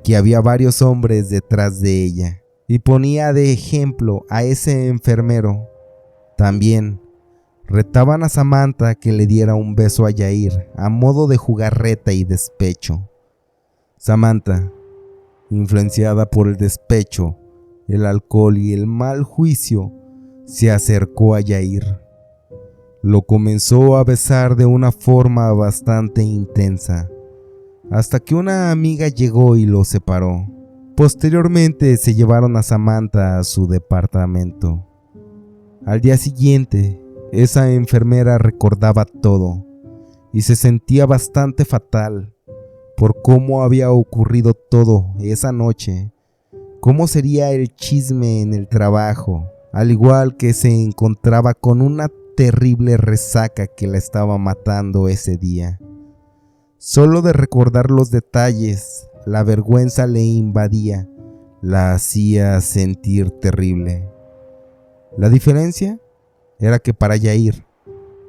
que había varios hombres detrás de ella y ponía de ejemplo a ese enfermero. También retaban a Samantha que le diera un beso a Jair a modo de jugarreta y despecho. Samantha, influenciada por el despecho, el alcohol y el mal juicio, se acercó a Yair. Lo comenzó a besar de una forma bastante intensa, hasta que una amiga llegó y lo separó. Posteriormente se llevaron a Samantha a su departamento. Al día siguiente, esa enfermera recordaba todo y se sentía bastante fatal por cómo había ocurrido todo esa noche, cómo sería el chisme en el trabajo, al igual que se encontraba con una terrible resaca que la estaba matando ese día. Solo de recordar los detalles, la vergüenza le invadía, la hacía sentir terrible. La diferencia era que para Yair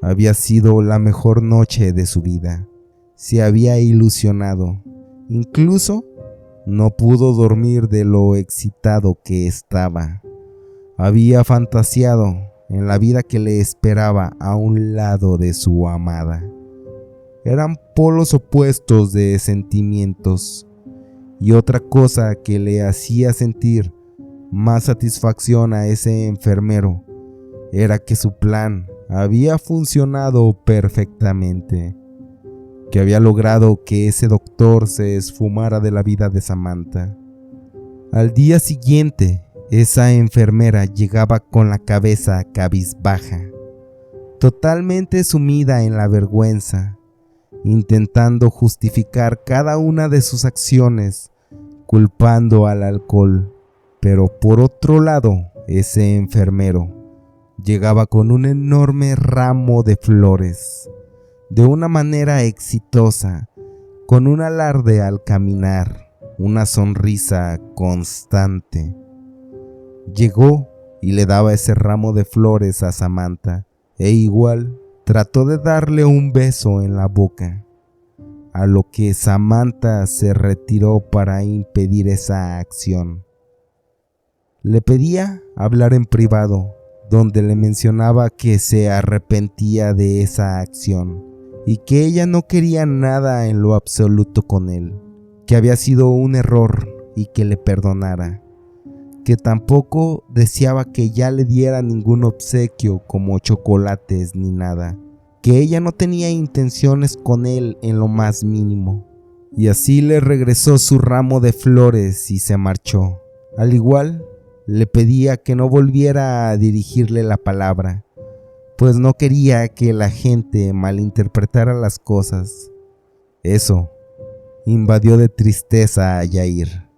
había sido la mejor noche de su vida. Se había ilusionado, incluso no pudo dormir de lo excitado que estaba. Había fantaseado en la vida que le esperaba a un lado de su amada. Eran polos opuestos de sentimientos, y otra cosa que le hacía sentir más satisfacción a ese enfermero era que su plan había funcionado perfectamente, que había logrado que ese doctor se esfumara de la vida de Samantha. Al día siguiente, esa enfermera llegaba con la cabeza cabizbaja, totalmente sumida en la vergüenza, intentando justificar cada una de sus acciones, culpando al alcohol. Pero por otro lado, ese enfermero llegaba con un enorme ramo de flores, de una manera exitosa, con un alarde al caminar, una sonrisa constante. Llegó y le daba ese ramo de flores a Samantha, e igual trató de darle un beso en la boca, a lo que Samantha se retiró para impedir esa acción. Le pedía hablar en privado, donde le mencionaba que se arrepentía de esa acción y que ella no quería nada en lo absoluto con él, que había sido un error y que le perdonara, que tampoco deseaba que ya le diera ningún obsequio como chocolates ni nada, que ella no tenía intenciones con él en lo más mínimo. Y así le regresó su ramo de flores y se marchó. Al igual, le pedía que no volviera a dirigirle la palabra, pues no quería que la gente malinterpretara las cosas. Eso invadió de tristeza a Yair,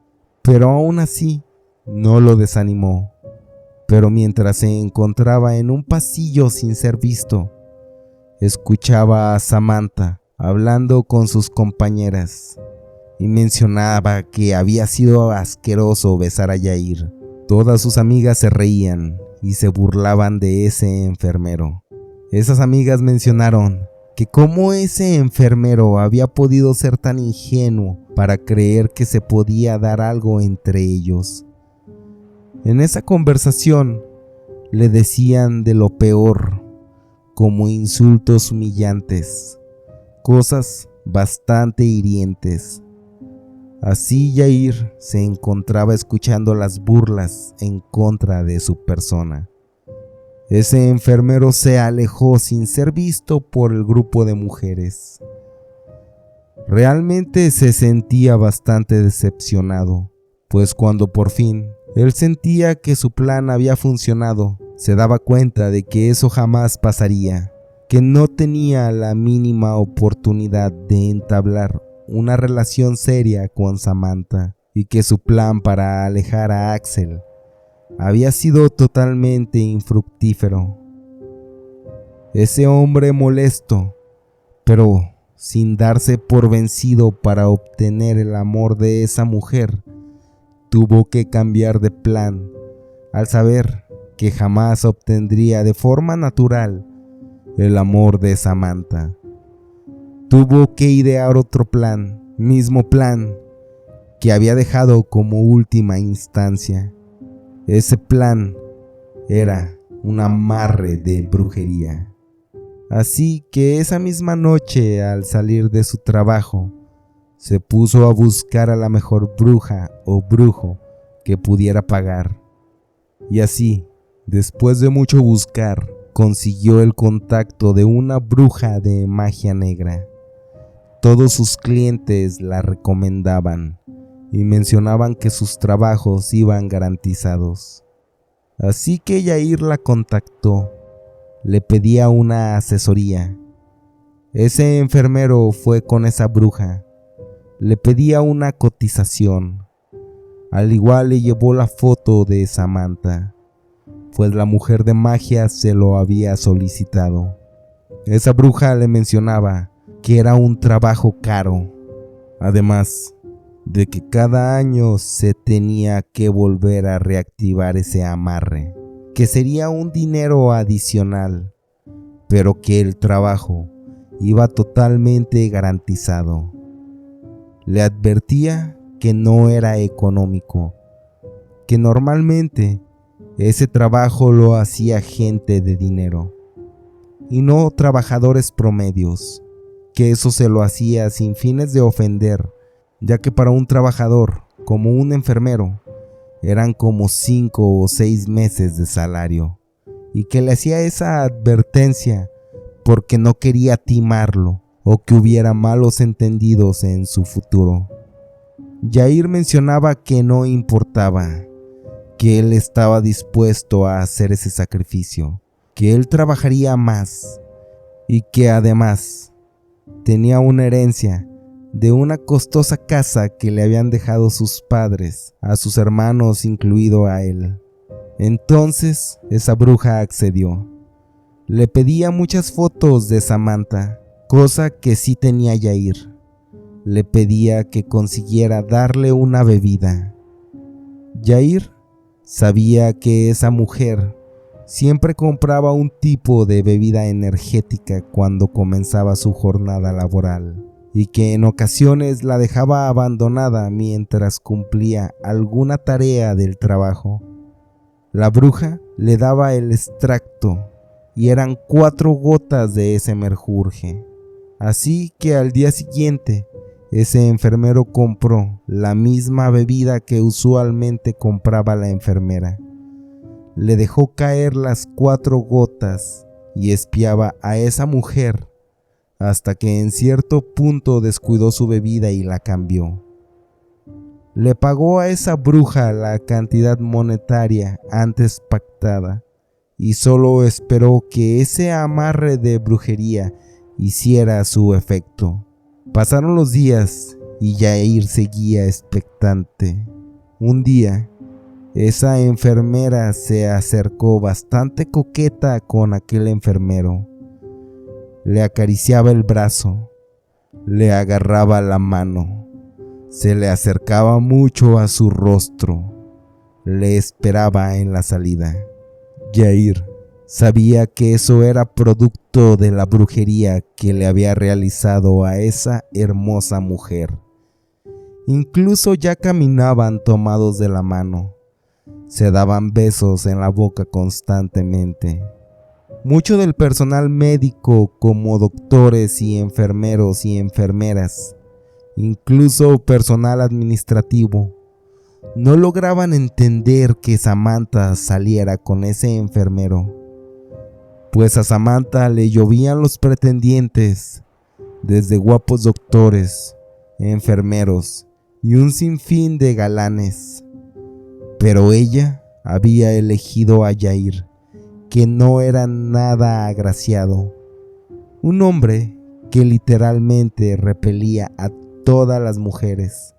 pero aún así no lo desanimó. Pero mientras se encontraba en un pasillo sin ser visto, escuchaba a Samantha hablando con sus compañeras y mencionaba que había sido asqueroso besar a Yair. Todas sus amigas se reían y se burlaban de ese enfermero. Esas amigas mencionaron que cómo ese enfermero había podido ser tan ingenuo para creer que se podía dar algo entre ellos. En esa conversación le decían de lo peor, como insultos humillantes, cosas bastante hirientes. Así Yair se encontraba escuchando las burlas en contra de su persona. Ese enfermero se alejó sin ser visto por el grupo de mujeres. Realmente se sentía bastante decepcionado, pues cuando por fin él sentía que su plan había funcionado, se daba cuenta de que eso jamás pasaría, que no tenía la mínima oportunidad de entablar una relación seria con Samantha y que su plan para alejar a Axel había sido totalmente infructífero. Ese hombre molesto, pero sin darse por vencido para obtener el amor de esa mujer, tuvo que cambiar de plan al saber que jamás obtendría de forma natural el amor de Samantha. Tuvo que idear otro plan, mismo plan que había dejado como última instancia. Ese plan era un amarre de brujería. Así que esa misma noche, al salir de su trabajo, se puso a buscar a la mejor bruja o brujo que pudiera pagar. Y así, después de mucho buscar, consiguió el contacto de una bruja de magia negra. Todos sus clientes la recomendaban y mencionaban que sus trabajos iban garantizados. Así que Yair la contactó, le pedía una asesoría. Ese enfermero fue con esa bruja, le pedía una cotización. Al igual le llevó la foto de Samantha, pues la mujer de magia se lo había solicitado. Esa bruja le mencionaba que era un trabajo caro, además de que cada año se tenía que volver a reactivar ese amarre, que sería un dinero adicional, pero que el trabajo iba totalmente garantizado. Le advertía que no era económico, que normalmente ese trabajo lo hacía gente de dinero y no trabajadores promedios, que eso se lo hacía sin fines de ofender, ya que para un trabajador como un enfermero eran como 5 o 6 meses de salario, y que le hacía esa advertencia porque no quería timarlo o que hubiera malos entendidos en su futuro. Yair mencionaba que no importaba, que él estaba dispuesto a hacer ese sacrificio, que él trabajaría más y que además tenía una herencia de una costosa casa que le habían dejado sus padres, a sus hermanos incluido a él. Entonces esa bruja accedió. Le pedía muchas fotos de Samantha, cosa que sí tenía Yair. Le pedía que consiguiera darle una bebida. Yair sabía que esa mujer siempre compraba un tipo de bebida energética cuando comenzaba su jornada laboral, y que en ocasiones la dejaba abandonada mientras cumplía alguna tarea del trabajo. La bruja le daba el extracto y eran 4 gotas de ese menjurje. Así que al día siguiente, ese enfermero compró la misma bebida que usualmente compraba la enfermera. Le dejó caer las 4 gotas y espiaba a esa mujer hasta que en cierto punto descuidó su bebida y la cambió. Le pagó a esa bruja la cantidad monetaria antes pactada y solo esperó que ese amarre de brujería hiciera su efecto. Pasaron los días y Yair seguía expectante. Un día, esa enfermera se acercó bastante coqueta con aquel enfermero. Le acariciaba el brazo, le agarraba la mano, se le acercaba mucho a su rostro, le esperaba en la salida. Yair sabía que eso era producto de la brujería que le había realizado a esa hermosa mujer. Incluso ya caminaban tomados de la mano, se daban besos en la boca constantemente. Mucho del personal médico, como doctores y enfermeros y enfermeras, incluso personal administrativo, no lograban entender que Samantha saliera con ese enfermero, pues a Samantha le llovían los pretendientes, desde guapos doctores, enfermeros y un sinfín de galanes. Pero ella había elegido a Yair, que no era nada agraciado, un hombre que literalmente repelía a todas las mujeres.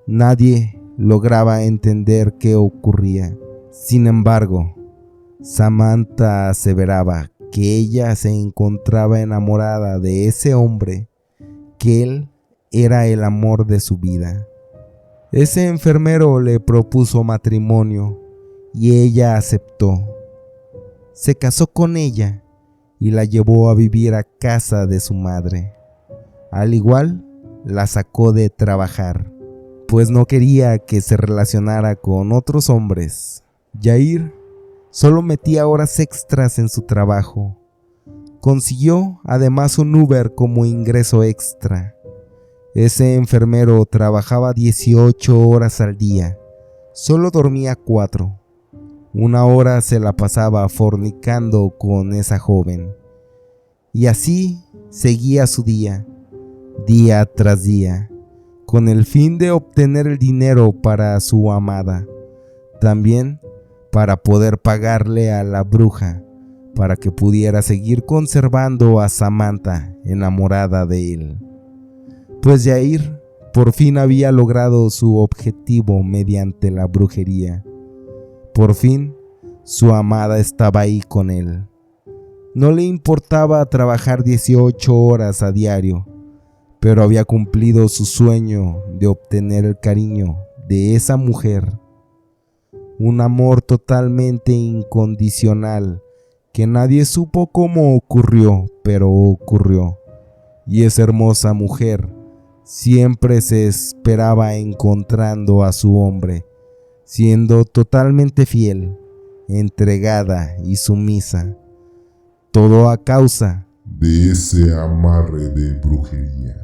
Nadie lograba entender qué ocurría. Sin embargo, Samantha aseveraba que ella se encontraba enamorada de ese hombre, que él era el amor de su vida. Ese enfermero le propuso matrimonio y ella aceptó. Se casó con ella y la llevó a vivir a casa de su madre. Al igual, la sacó de trabajar, pues no quería que se relacionara con otros hombres. Yair solo metía horas extras en su trabajo. Consiguió además un Uber como ingreso extra. Ese enfermero trabajaba 18 horas al día, solo dormía 4. 1 hora se la pasaba fornicando con esa joven. Y así seguía su día tras día, con el fin de obtener el dinero para su amada. También para poder pagarle a la bruja, para que pudiera seguir conservando a Samantha enamorada de él. Pues Jair por fin había logrado su objetivo mediante la brujería. Por fin su amada estaba ahí con él. No le importaba trabajar 18 horas a diario, pero había cumplido su sueño de obtener el cariño de esa mujer. Un amor totalmente incondicional que nadie supo cómo ocurrió, pero ocurrió. Y esa hermosa mujer siempre se esperaba encontrando a su hombre, siendo totalmente fiel, entregada y sumisa. Todo a causa de ese amarre de brujería.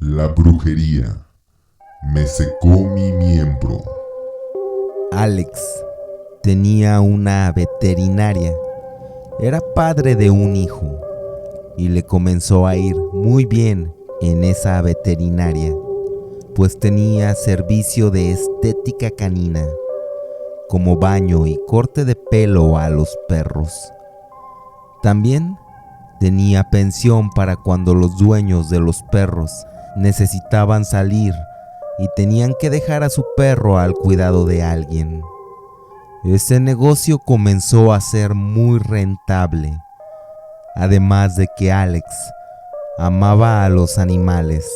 La brujería me secó mi miembro. Alex tenía una veterinaria. Era padre de un hijo y le comenzó a ir muy bien en esa veterinaria, pues tenía servicio de estética canina, como baño y corte de pelo a los perros. También tenía pensión para cuando los dueños de los perros necesitaban salir y tenían que dejar a su perro al cuidado de alguien. Ese negocio comenzó a ser muy rentable, además de que Alex amaba a los animales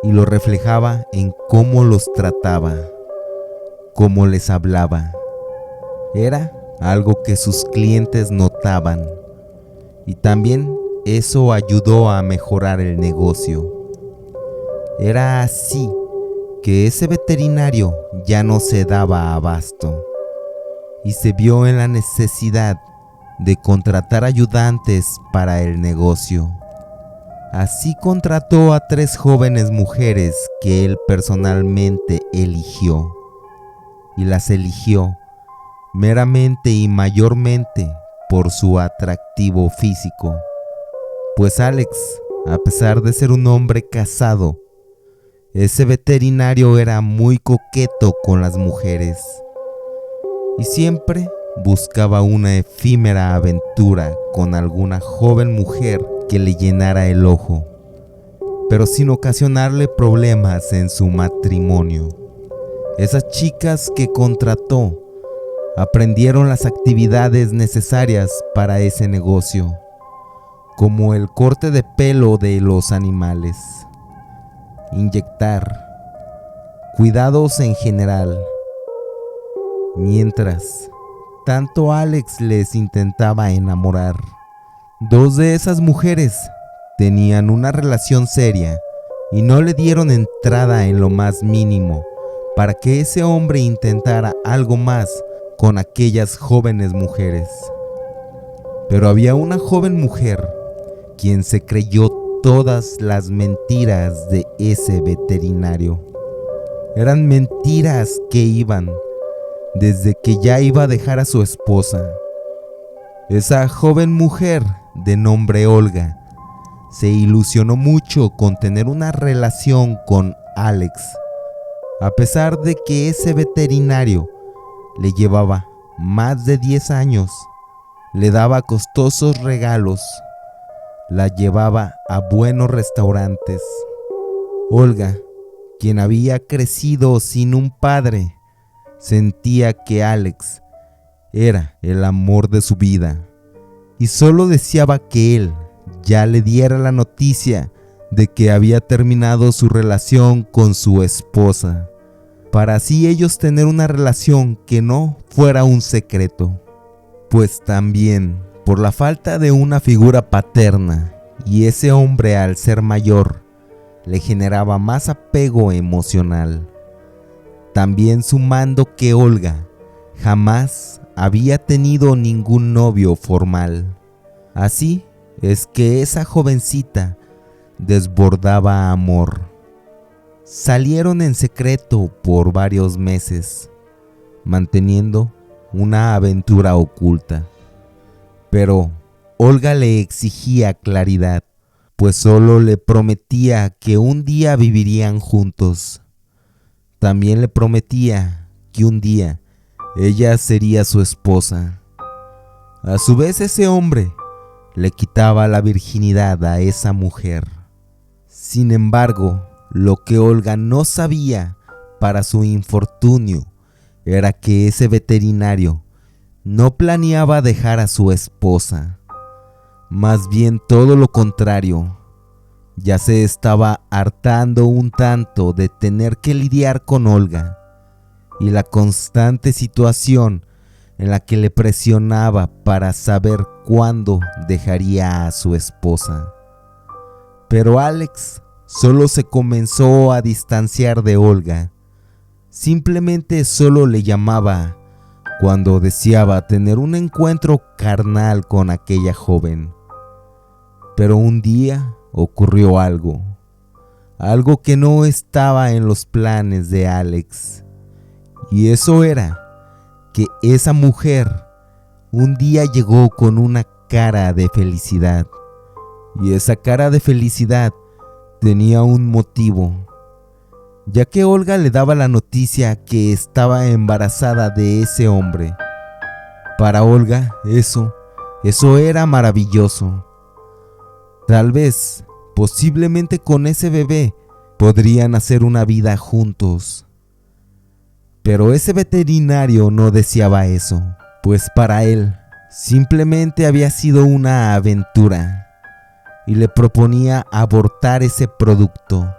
y lo reflejaba en cómo los trataba, cómo les hablaba. Era algo que sus clientes notaban y también eso ayudó a mejorar el negocio. Era así que ese veterinario ya no se daba abasto y se vio en la necesidad de contratar ayudantes para el negocio. Así contrató a 3 jóvenes mujeres que él personalmente eligió, y las eligió meramente y mayormente por su atractivo físico, pues Alex, a pesar de ser un hombre casado, ese veterinario era muy coqueto con las mujeres y siempre buscaba una efímera aventura con alguna joven mujer que le llenara el ojo, pero sin ocasionarle problemas en su matrimonio. Esas chicas que contrató aprendieron las actividades necesarias para ese negocio, como el corte de pelo de los animales, inyectar, cuidados en general. Mientras tanto, Alex les intentaba enamorar. 2 de esas mujeres tenían una relación seria y no le dieron entrada en lo más mínimo para que ese hombre intentara algo más con aquellas jóvenes mujeres. Pero había una joven mujer quien se creyó todas las mentiras de ese veterinario. Eran mentiras que iban desde que ya iba a dejar a su esposa. Esa joven mujer de nombre Olga se ilusionó mucho con tener una relación con Alex, a pesar de que ese veterinario le llevaba más de 10 años, le daba costosos regalos, la llevaba a buenos restaurantes. Olga, quien había crecido sin un padre, sentía que Alex era el amor de su vida y solo deseaba que él ya le diera la noticia de que había terminado su relación con su esposa, para así ellos tener una relación que no fuera un secreto. Pues también, por la falta de una figura paterna, y ese hombre al ser mayor, le generaba más apego emocional. También sumando que Olga jamás había tenido ningún novio formal. Así es que esa jovencita desbordaba amor. Salieron en secreto por varios meses, manteniendo una aventura oculta. Pero Olga le exigía claridad, pues solo le prometía que un día vivirían juntos. También le prometía que un día ella sería su esposa. A su vez, ese hombre le quitaba la virginidad a esa mujer. Sin embargo, lo que Olga no sabía, para su infortunio, era que ese veterinario no planeaba dejar a su esposa. Más bien todo lo contrario. Ya se estaba hartando un tanto de tener que lidiar con Olga y la constante situación en la que le presionaba para saber cuándo dejaría a su esposa. Pero Alex solo se comenzó a distanciar de Olga. Simplemente solo le llamaba cuando deseaba tener un encuentro carnal con aquella joven. Pero un día ocurrió algo que no estaba en los planes de Alex. Y eso era que esa mujer un día llegó con una cara de felicidad. Y esa cara de felicidad tenía un motivo, ya que Olga le daba la noticia que estaba embarazada de ese hombre. Para Olga eso era maravilloso. Tal vez, posiblemente con ese bebé, podrían hacer una vida juntos. Pero ese veterinario no deseaba eso, pues para él simplemente había sido una aventura y le proponía abortar ese producto.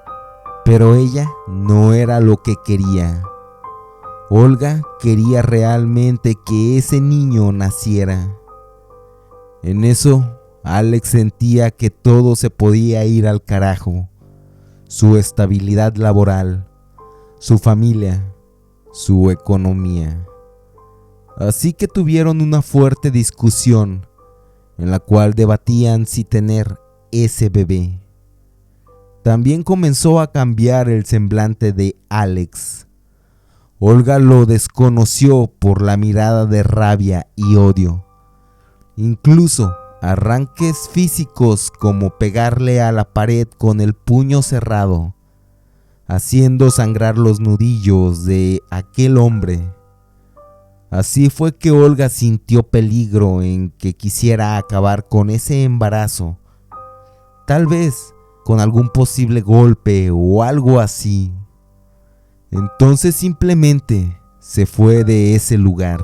Pero ella no era lo que quería. Olga quería realmente que ese niño naciera. En eso, Alex sentía que todo se podía ir al carajo. Su estabilidad laboral, su familia, su economía. Así que tuvieron una fuerte discusión en la cual debatían si tener ese bebé. También comenzó a cambiar el semblante de Alex. Olga lo desconoció por la mirada de rabia y odio. Incluso arranques físicos como pegarle a la pared con el puño cerrado, haciendo sangrar los nudillos de aquel hombre. Así fue que Olga sintió peligro en que quisiera acabar con ese embarazo, tal vez con algún posible golpe o algo así. Entonces simplemente se fue de ese lugar.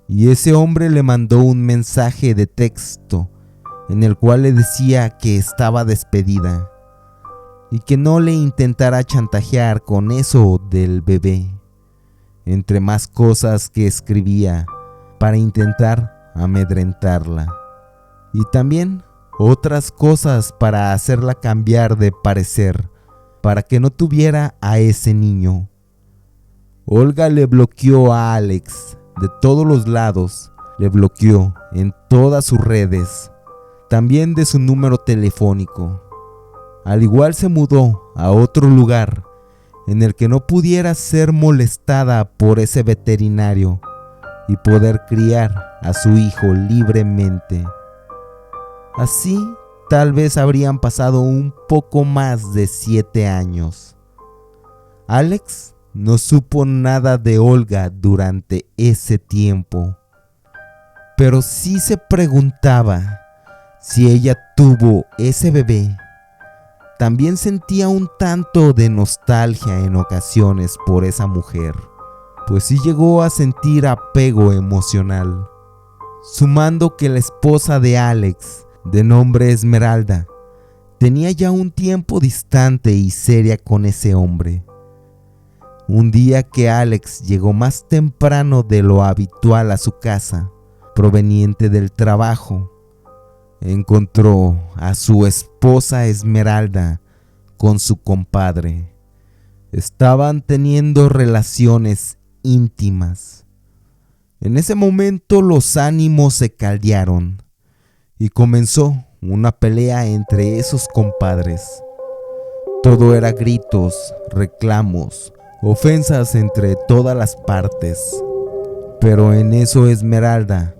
Y ese hombre le mandó un mensaje de texto en el cual le decía que estaba despedida y que no le intentara chantajear con eso del bebé, entre más cosas que escribía para intentar amedrentarla, y también otras cosas para hacerla cambiar de parecer para que no tuviera a ese niño. Olga le bloqueó a Alex de todos los lados, le bloqueó en todas sus redes, también de su número telefónico. Al igual se mudó a otro lugar en el que no pudiera ser molestada por ese veterinario y poder criar a su hijo libremente. Así, tal vez habrían pasado un poco más de 7 años. Alex no supo nada de Olga durante ese tiempo, pero sí se preguntaba si ella tuvo ese bebé. También sentía un tanto de nostalgia en ocasiones por esa mujer, pues sí llegó a sentir apego emocional, sumando que la esposa de Alex, de nombre Esmeralda, tenía ya un tiempo distante y seria con ese hombre. Un día que Alex llegó más temprano de lo habitual a su casa, proveniente del trabajo, encontró a su esposa Esmeralda con su compadre. Estaban teniendo relaciones íntimas. En ese momento los ánimos se caldearon y comenzó una pelea entre esos compadres. Todo era gritos, reclamos, ofensas entre todas las partes. Pero en eso Esmeralda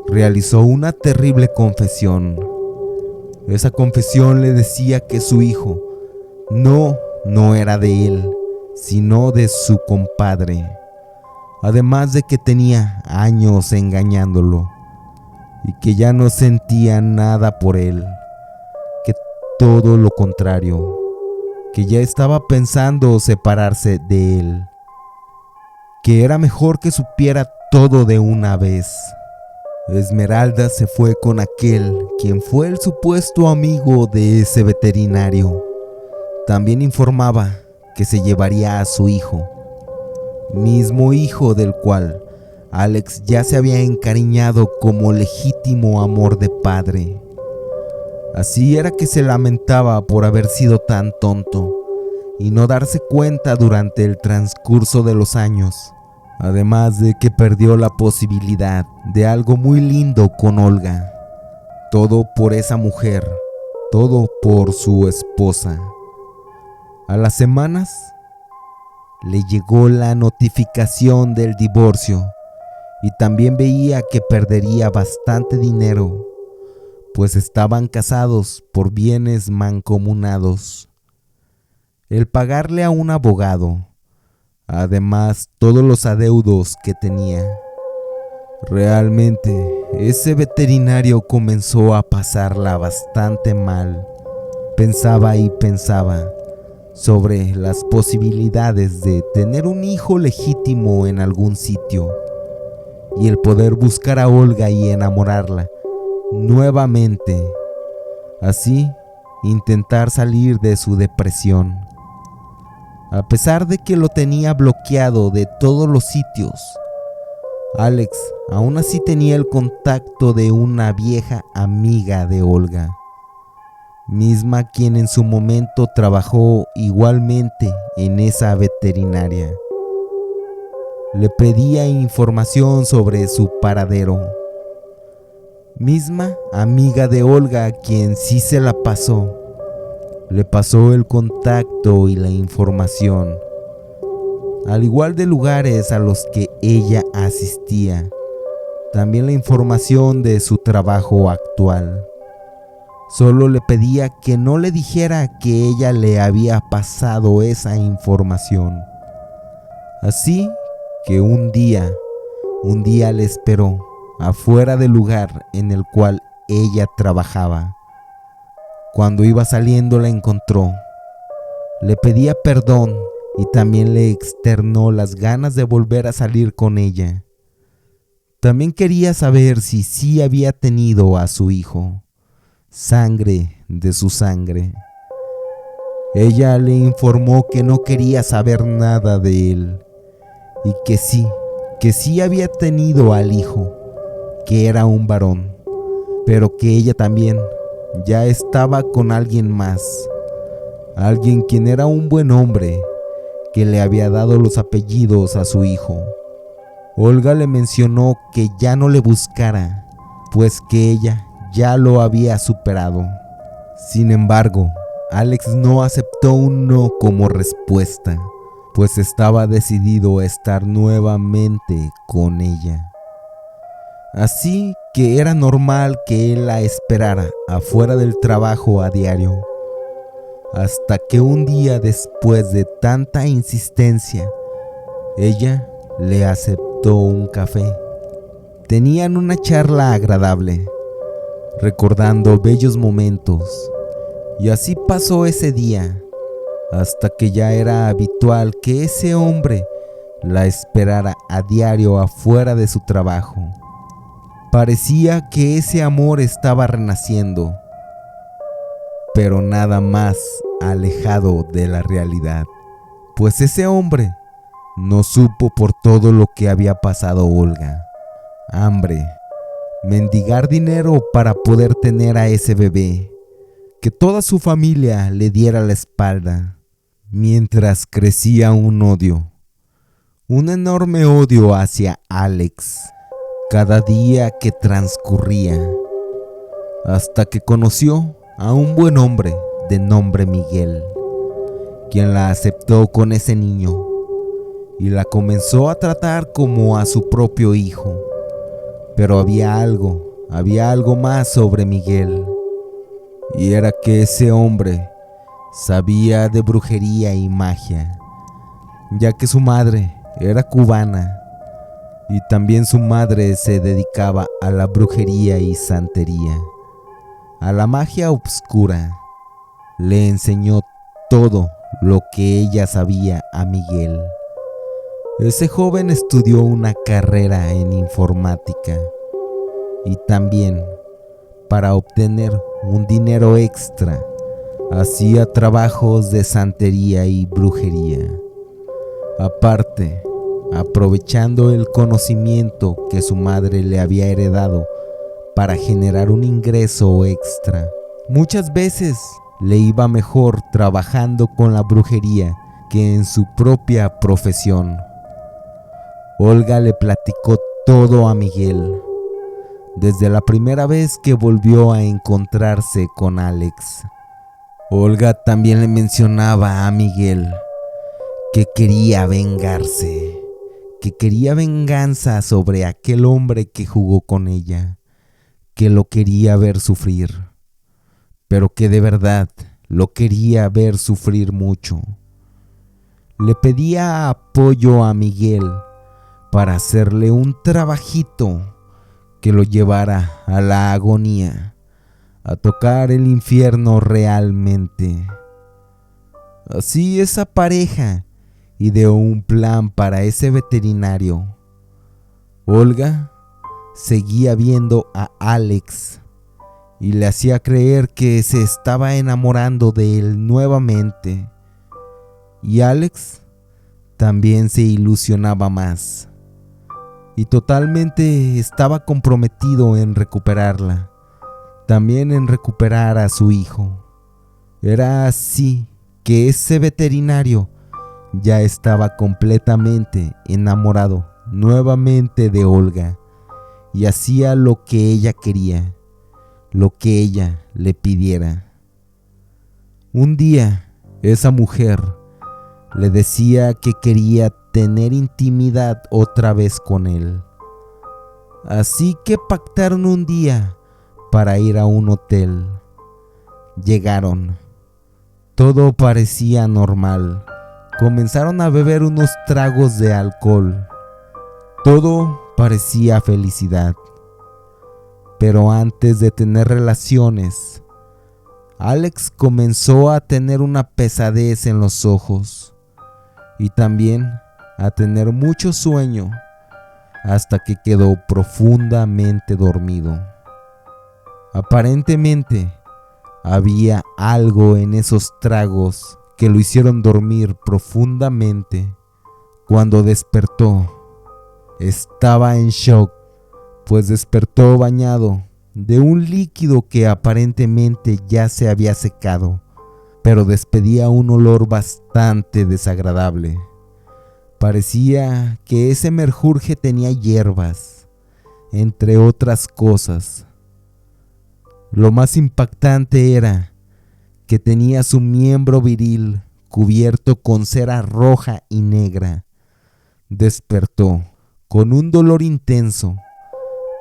realizó una terrible confesión. Esa confesión le decía que su hijo no era de él, sino de su compadre. Además de que tenía años engañándolo y que ya no sentía nada por él, que todo lo contrario, que ya estaba pensando separarse de él, que era mejor que supiera todo de una vez. Esmeralda se fue con aquel quien fue el supuesto amigo de ese veterinario. También informaba que se llevaría a su hijo, mismo hijo del cual Alex ya se había encariñado como legítimo amor de padre. Así era que se lamentaba por haber sido tan tonto y no darse cuenta durante el transcurso de los años, además de que perdió la posibilidad de algo muy lindo con Olga. Todo por esa mujer, todo por su esposa. A las semanas le llegó la notificación del divorcio y también veía que perdería bastante dinero, pues estaban casados por bienes mancomunados. El pagarle a un abogado, además todos los adeudos que tenía. Realmente ese veterinario comenzó a pasarla bastante mal. Pensaba y pensaba sobre las posibilidades de tener un hijo legítimo en algún sitio y el poder buscar a Olga y enamorarla nuevamente, así intentar salir de su depresión. A pesar de que lo tenía bloqueado de todos los sitios, Alex aún así tenía el contacto de una vieja amiga de Olga, misma quien en su momento trabajó igualmente en esa veterinaria. Le pedía información sobre su paradero. Misma amiga de Olga quien sí se la pasó. Le pasó el contacto y la información, al igual de lugares a los que ella asistía, también la información de su trabajo actual. Solo le pedía que no le dijera que ella le había pasado esa información. Así que un día le esperó afuera del lugar en el cual ella trabajaba. Cuando iba saliendo la encontró, le pedía perdón y también le externó las ganas de volver a salir con ella. También quería saber si sí había tenido a su hijo, sangre de su sangre. Ella le informó que no quería saber nada de él y que sí había tenido al hijo, que era un varón, pero que ella también ya estaba con alguien más, alguien quien era un buen hombre, que le había dado los apellidos a su hijo. Olga le mencionó que ya no le buscara, pues que ella ya lo había superado. Sin embargo, Alex no aceptó un no como respuesta, pues estaba decidido a estar nuevamente con ella. Así que era normal que él la esperara afuera del trabajo a diario, hasta que un día, después de tanta insistencia, ella le aceptó un café. Tenían una charla agradable, recordando bellos momentos, y así pasó ese día, hasta que ya era habitual que ese hombre la esperara a diario afuera de su trabajo. Parecía que ese amor estaba renaciendo, pero nada más alejado de la realidad, pues ese hombre no supo por todo lo que había pasado Olga. Hambre, mendigar dinero para poder tener a ese bebé, que toda su familia le diera la espalda, mientras crecía un enorme odio hacia Alex, cada día que transcurría, hasta que conoció a un buen hombre de nombre Miguel, quien la aceptó con ese niño y la comenzó a tratar como a su propio hijo. Pero había algo más sobre Miguel, y era que ese hombre sabía de brujería y magia, ya que su madre era cubana y también su madre se dedicaba a la brujería y santería, a la magia oscura. Le enseñó todo lo que ella sabía a Miguel. Ese joven estudió una carrera en informática y también, para obtener un dinero extra, hacía trabajos de santería y brujería. Aparte, aprovechando el conocimiento que su madre le había heredado para generar un ingreso extra, muchas veces le iba mejor trabajando con la brujería que en su propia profesión. Olga le platicó todo a Miguel, desde la primera vez que volvió a encontrarse con Alex. Olga también le mencionaba a Miguel que quería vengarse, que quería venganza sobre aquel hombre que jugó con ella, que lo quería ver sufrir, pero que de verdad lo quería ver sufrir mucho. Le pedía apoyo a Miguel para hacerle un trabajito que lo llevara a la agonía, a tocar el infierno realmente. Así esa pareja ideó un plan para ese veterinario. Olga seguía viendo a Alex y le hacía creer que se estaba enamorando de él nuevamente. Y Alex también se ilusionaba más y totalmente estaba comprometido en recuperarla, también en recuperar a su hijo. Era así que ese veterinario ya estaba completamente enamorado nuevamente de Olga y hacía lo que ella quería, lo que ella le pidiera. Un día, esa mujer le decía que quería tener intimidad otra vez con él. Así que pactaron un día para ir a un hotel. Llegaron. Todo parecía normal. Comenzaron a beber unos tragos de alcohol. Todo parecía felicidad. Pero antes de tener relaciones, Alex comenzó a tener una pesadez en los ojos y también a tener mucho sueño, hasta que quedó profundamente dormido. Aparentemente había algo en esos tragos que lo hicieron dormir profundamente. Cuando despertó, estaba en shock, pues despertó bañado de un líquido que aparentemente ya se había secado, pero despedía un olor bastante desagradable. Parecía que ese menjurje tenía hierbas, entre otras cosas. Lo más impactante era que tenía su miembro viril cubierto con cera roja y negra. Despertó con un dolor intenso,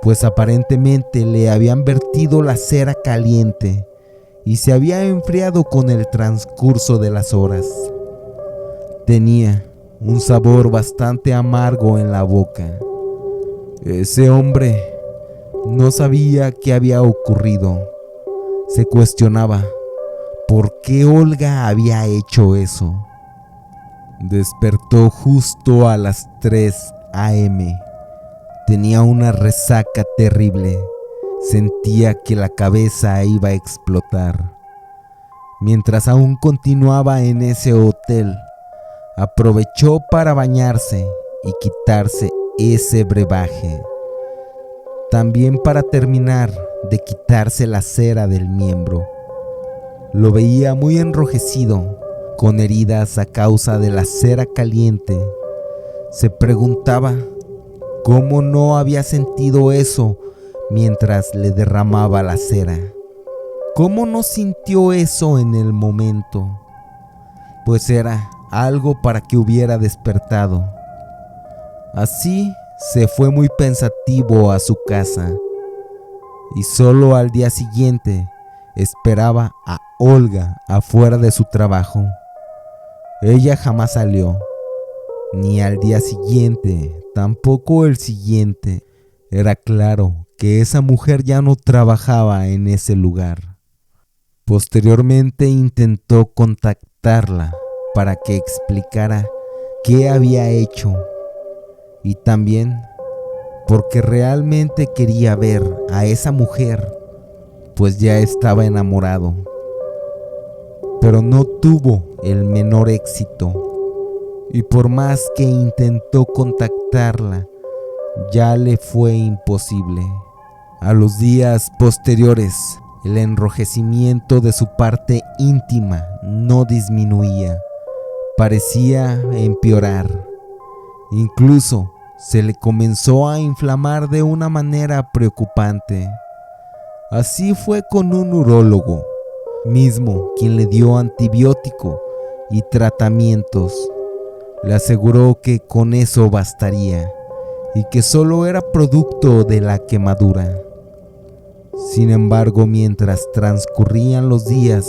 pues aparentemente le habían vertido la cera caliente y se había enfriado con el transcurso de las horas. Tenía un sabor bastante amargo en la boca. Ese hombre no sabía qué había ocurrido. Se cuestionaba por qué Olga había hecho eso. Despertó justo a las 3 a.m. Tenía una resaca terrible. Sentía que la cabeza iba a explotar. Mientras aún continuaba en ese hotel, aprovechó para bañarse y quitarse ese brebaje. También para terminar de quitarse la cera del miembro. Lo veía muy enrojecido, con heridas a causa de la cera caliente. Se preguntaba cómo no había sentido eso mientras le derramaba la cera. ¿Cómo no sintió eso en el momento? Pues era algo para que hubiera despertado. Así se fue muy pensativo a su casa y solo al día siguiente esperaba a Olga afuera de su trabajo. Ella jamás salió, ni al día siguiente, tampoco el siguiente. Era claro que esa mujer ya no trabajaba en ese lugar. Posteriormente intentó contactarla para que explicara qué había hecho y también porque realmente quería ver a esa mujer, pues ya estaba enamorado. Pero no tuvo el menor éxito y por más que intentó contactarla, ya le fue imposible. A los días posteriores, el enrojecimiento de su parte íntima no disminuía, parecía empeorar. Incluso se le comenzó a inflamar de una manera preocupante. Así fue con un urólogo, mismo quien le dio antibiótico y tratamientos. Le aseguró que con eso bastaría y que solo era producto de la quemadura. Sin embargo, mientras transcurrían los días,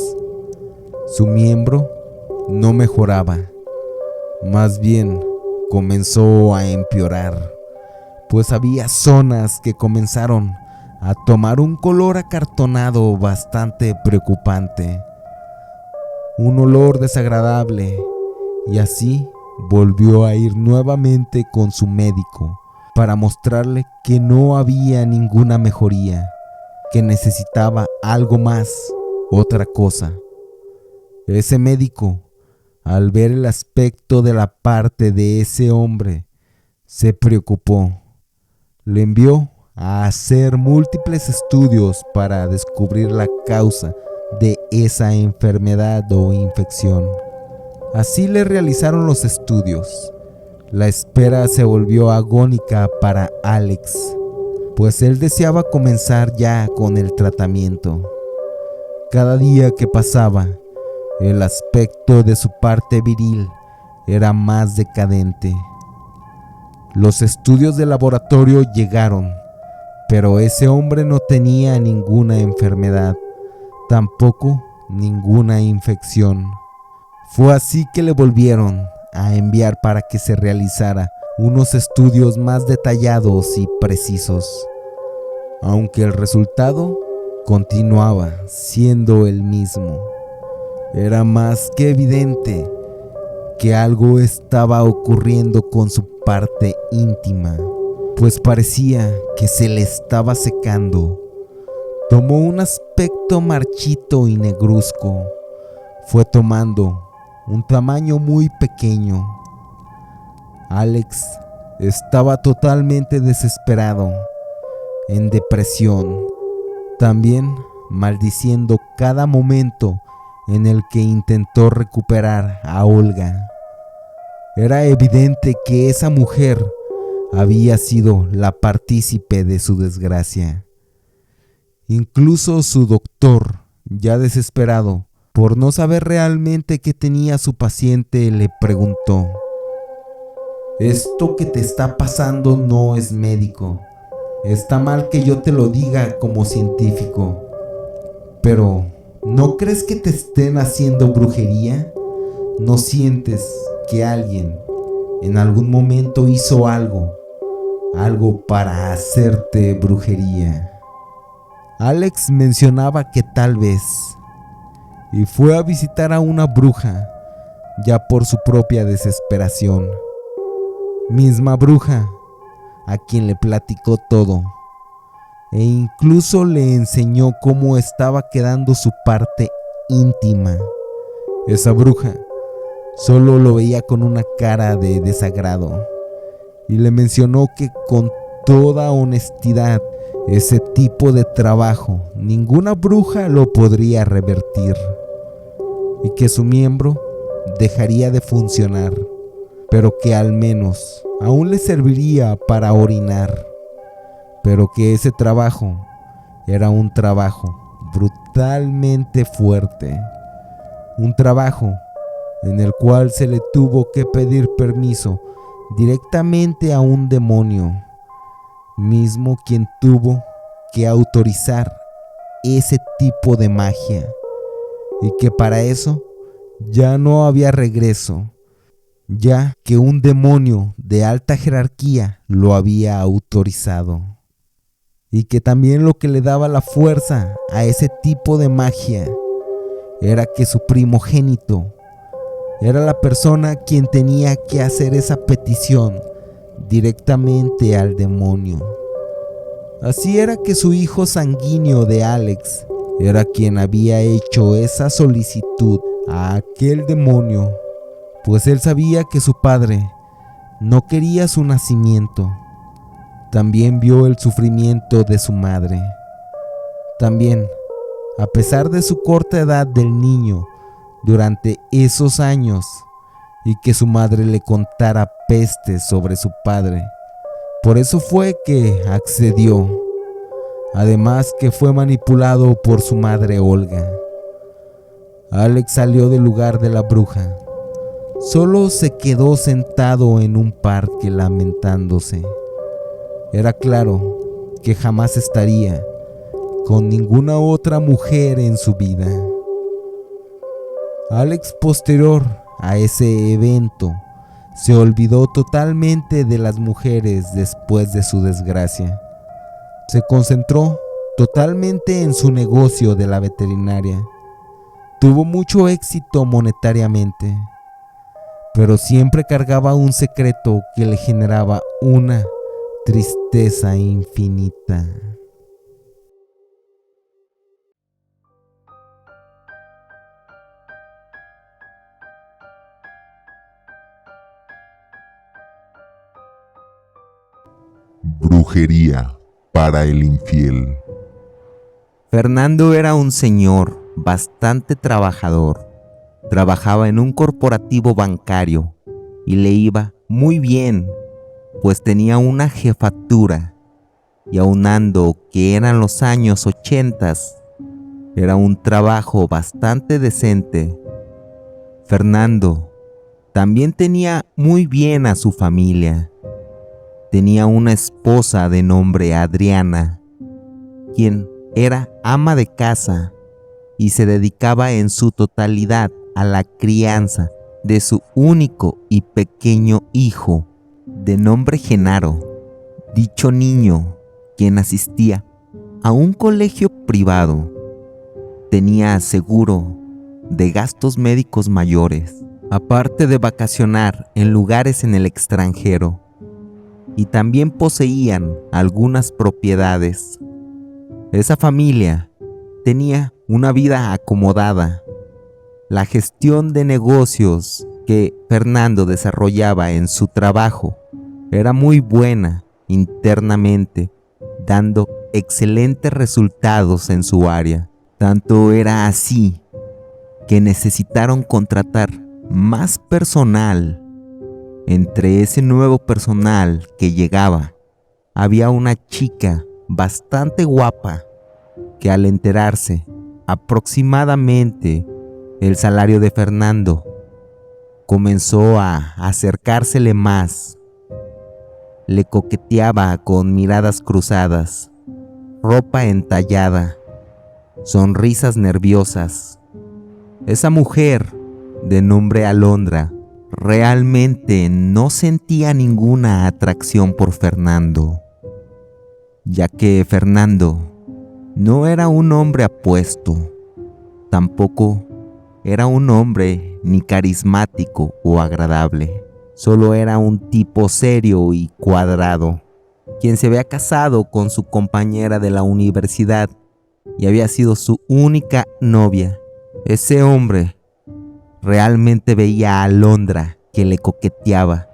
su miembro no mejoraba. Más bien, comenzó a empeorar, pues había zonas que comenzaron a tomar un color acartonado bastante preocupante, un olor desagradable, y así volvió a ir nuevamente con su médico para mostrarle que no había ninguna mejoría, que necesitaba algo más, otra cosa. Ese médico, al ver el aspecto de la parte de ese hombre, se preocupó. Le envió a hacer múltiples estudios para descubrir la causa de esa enfermedad o infección. Así le realizaron los estudios. La espera se volvió agónica para Alex, pues él deseaba comenzar ya con el tratamiento. Cada día que pasaba, el aspecto de su parte viril era más decadente. Los estudios de laboratorio llegaron, pero ese hombre no tenía ninguna enfermedad, tampoco ninguna infección. Fue así que le volvieron a enviar para que se realizara unos estudios más detallados y precisos, aunque el resultado continuaba siendo el mismo. Era más que evidente que algo estaba ocurriendo con su parte íntima, pues parecía que se le estaba secando. Tomó un aspecto marchito y negruzco. Fue tomando un tamaño muy pequeño. Alex estaba totalmente desesperado, en depresión, también maldiciendo cada momento en el que intentó recuperar a Olga. Era evidente que esa mujer había sido la partícipe de su desgracia. Incluso su doctor, ya desesperado por no saber realmente qué tenía su paciente, le preguntó: «Esto que te está pasando no es médico. Está mal que yo te lo diga como científico, pero ¿no crees que te estén haciendo brujería? ¿No sientes que alguien en algún momento hizo algo para hacerte brujería?» Alex mencionaba que tal vez, y fue a visitar a una bruja, ya por su propia desesperación. Misma bruja a quien le platicó todo, e incluso le enseñó cómo estaba quedando su parte íntima. Esa bruja solo lo veía con una cara de desagrado y le mencionó que con toda honestidad ese tipo de trabajo ninguna bruja lo podría revertir. y que su miembro dejaría de funcionar, pero que al menos aún le serviría para orinar, pero que ese trabajo era un trabajo brutalmente fuerte, un trabajo en el cual se le tuvo que pedir permiso directamente a un demonio, mismo quien tuvo que autorizar ese tipo de magia, y que para eso ya no había regreso, ya que un demonio de alta jerarquía lo había autorizado, y que también lo que le daba la fuerza a ese tipo de magia era que su primogénito era la persona quien tenía que hacer esa petición directamente al demonio. Así era que su hijo sanguíneo de Alex era quien había hecho esa solicitud a aquel demonio, pues él sabía que su padre no quería su nacimiento. También vio el sufrimiento de su madre. También, a pesar de su corta edad del niño durante esos años, y que su madre le contara pestes sobre su padre, por eso fue que accedió. Además que fue manipulado por su madre Olga. Alex salió del lugar de la bruja. Solo se quedó sentado en un parque lamentándose. Era claro que jamás estaría con ninguna otra mujer en su vida. Alex, posterior a ese evento, se olvidó totalmente de las mujeres después de su desgracia. Se concentró totalmente en su negocio de la veterinaria. Tuvo mucho éxito monetariamente, pero siempre cargaba un secreto que le generaba una tristeza infinita. Brujería para el infiel. Fernando era un señor bastante trabajador. Trabajaba en un corporativo bancario y le iba muy bien, pues tenía una jefatura, y aunando que eran los años 80, era un trabajo bastante decente. Fernando también tenía muy bien a su familia. Tenía una esposa de nombre Adriana, quien era ama de casa y se dedicaba en su totalidad a la crianza de su único y pequeño hijo, de nombre Genaro. Dicho niño, quien asistía a un colegio privado, tenía seguro de gastos médicos mayores, aparte de vacacionar en lugares en el extranjero, y también poseían algunas propiedades. Esa familia tenía una vida acomodada. La gestión de negocios que Fernando desarrollaba en su trabajo era muy buena internamente, dando excelentes resultados en su área. Tanto era así que necesitaron contratar más personal. Entre ese nuevo personal que llegaba, había una chica bastante guapa que, al enterarse aproximadamente el salario de Fernando, comenzó a acercársele más. Le coqueteaba con miradas cruzadas, ropa entallada, sonrisas nerviosas. Esa mujer, de nombre Alondra, realmente no sentía ninguna atracción por Fernando, ya que Fernando no era un hombre apuesto, tampoco era un hombre ni carismático o agradable. Solo era un tipo serio y cuadrado, quien se había casado con su compañera de la universidad y había sido su única novia. Ese hombre realmente veía a Alondra que le coqueteaba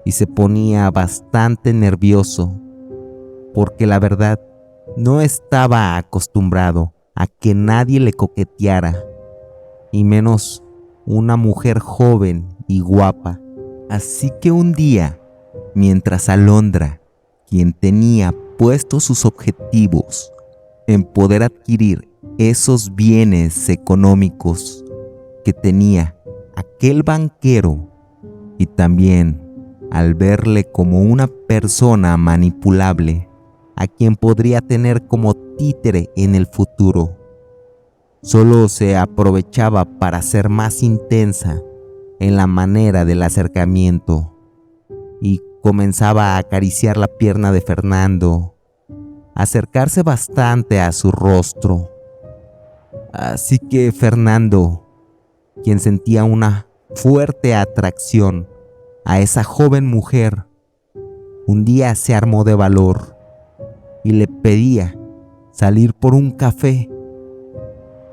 y se ponía bastante nervioso, porque la verdad no estaba acostumbrado a que nadie le coqueteara. y menos una mujer joven y guapa. Así que un día, mientras Alondra, quien tenía puestos sus objetivos en poder adquirir esos bienes económicos que tenía aquel banquero, y también al verle como una persona manipulable a quien podría tener como títere en el futuro, solo se aprovechaba para ser más intensa en la manera del acercamiento y comenzaba a acariciar la pierna de Fernando, acercarse bastante a su rostro. Así que Fernando, quien sentía una fuerte atracción a esa joven mujer, un día se armó de valor y le pedía salir por un café,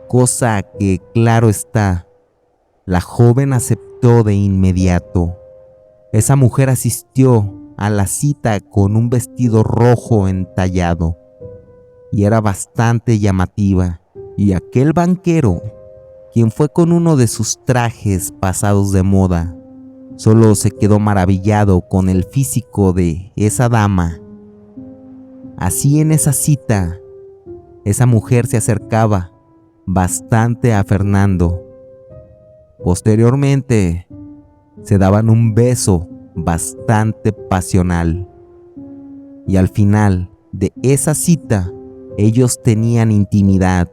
cosa que, claro está, la joven aceptó de inmediato. Esa mujer asistió a la cita con un vestido rojo entallado y era bastante llamativa, y aquel banquero, quien fue con uno de sus trajes pasados de moda, solo se quedó maravillado con el físico de esa dama. Así, en esa cita, esa mujer se acercaba bastante a Fernando. Posteriormente, se daban un beso bastante pasional. Y al final de esa cita, ellos tenían intimidad.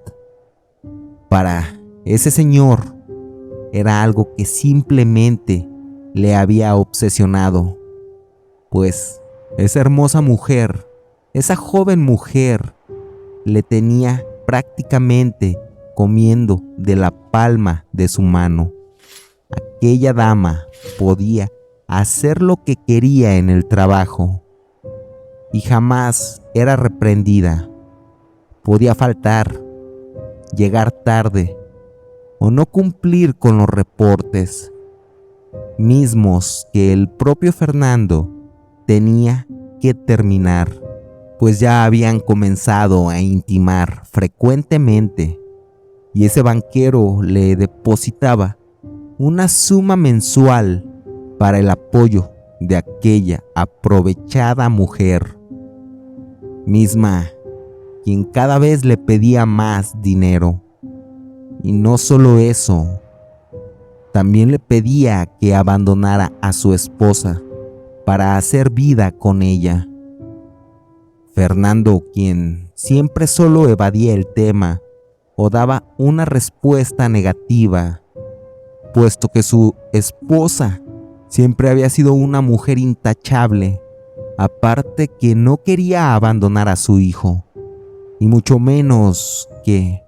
Para ese señor, era algo que simplemente le había obsesionado, pues esa hermosa mujer, esa joven mujer, le tenía prácticamente comiendo de la palma de su mano. Aquella dama podía hacer lo que quería en el trabajo y jamás era reprendida. Podía faltar, llegar tarde o no cumplir con los reportes, mismos que el propio Fernando tenía que terminar, pues ya habían comenzado a intimar frecuentemente y ese banquero le depositaba una suma mensual para el apoyo de aquella aprovechada mujer, misma quien cada vez le pedía más dinero. Y no solo eso, también le pedía que abandonara a su esposa para hacer vida con ella. Fernando, quien siempre solo evadía el tema o daba una respuesta negativa, puesto que su esposa siempre había sido una mujer intachable, aparte que no quería abandonar a su hijo, y mucho menos que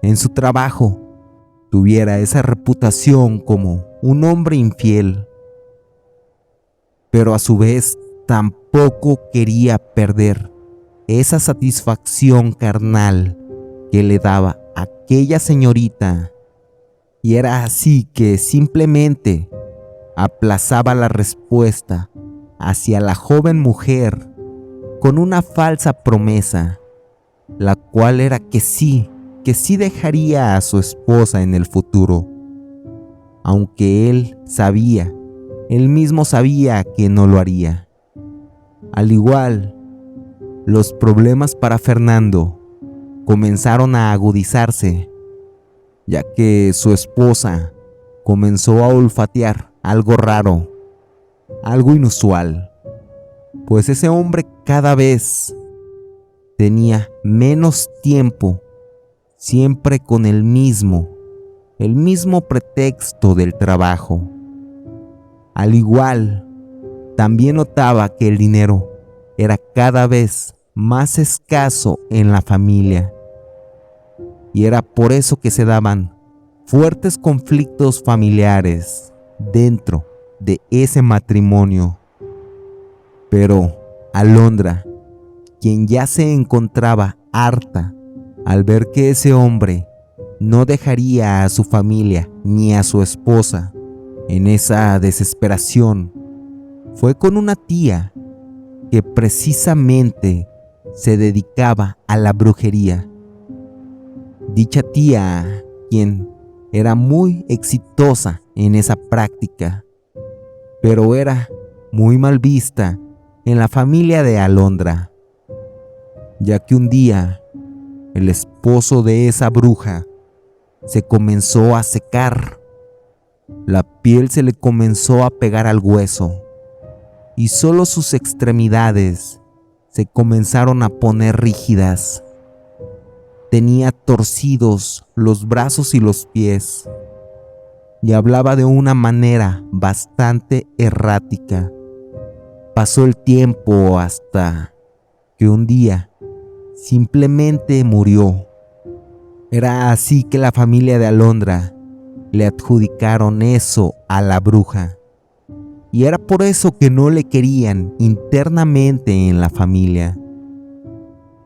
en su trabajo tuviera esa reputación como un hombre infiel. Pero a su vez tampoco quería perder esa satisfacción carnal que le daba aquella señorita, y era así que simplemente aplazaba la respuesta hacia la joven mujer con una falsa promesa, la cual era que sí dejaría a su esposa en el futuro, aunque él mismo sabía que no lo haría. Al igual, los problemas para Fernando comenzaron a agudizarse, ya que su esposa comenzó a olfatear algo raro, algo inusual, pues ese hombre cada vez tenía menos tiempo, siempre con el mismo pretexto del trabajo. Al igual, también notaba que el dinero era cada vez más escaso en la familia, y era por eso que se daban fuertes conflictos familiares dentro de ese matrimonio. Pero Alondra, quien ya se encontraba harta al ver que ese hombre no dejaría a su familia ni a su esposa, en esa desesperación, fue con una tía que precisamente se dedicaba a la brujería. Dicha tía, quien era muy exitosa en esa práctica, pero era muy mal vista en la familia de Alondra, ya que un día el esposo de esa bruja se comenzó a secar. La piel se le comenzó a pegar al hueso y solo sus extremidades se comenzaron a poner rígidas. Tenía torcidos los brazos y los pies y hablaba de una manera bastante errática. Pasó el tiempo hasta que un día simplemente murió. Era así que la familia de Alondra le adjudicaron eso a la bruja, y era por eso que no le querían internamente en la familia.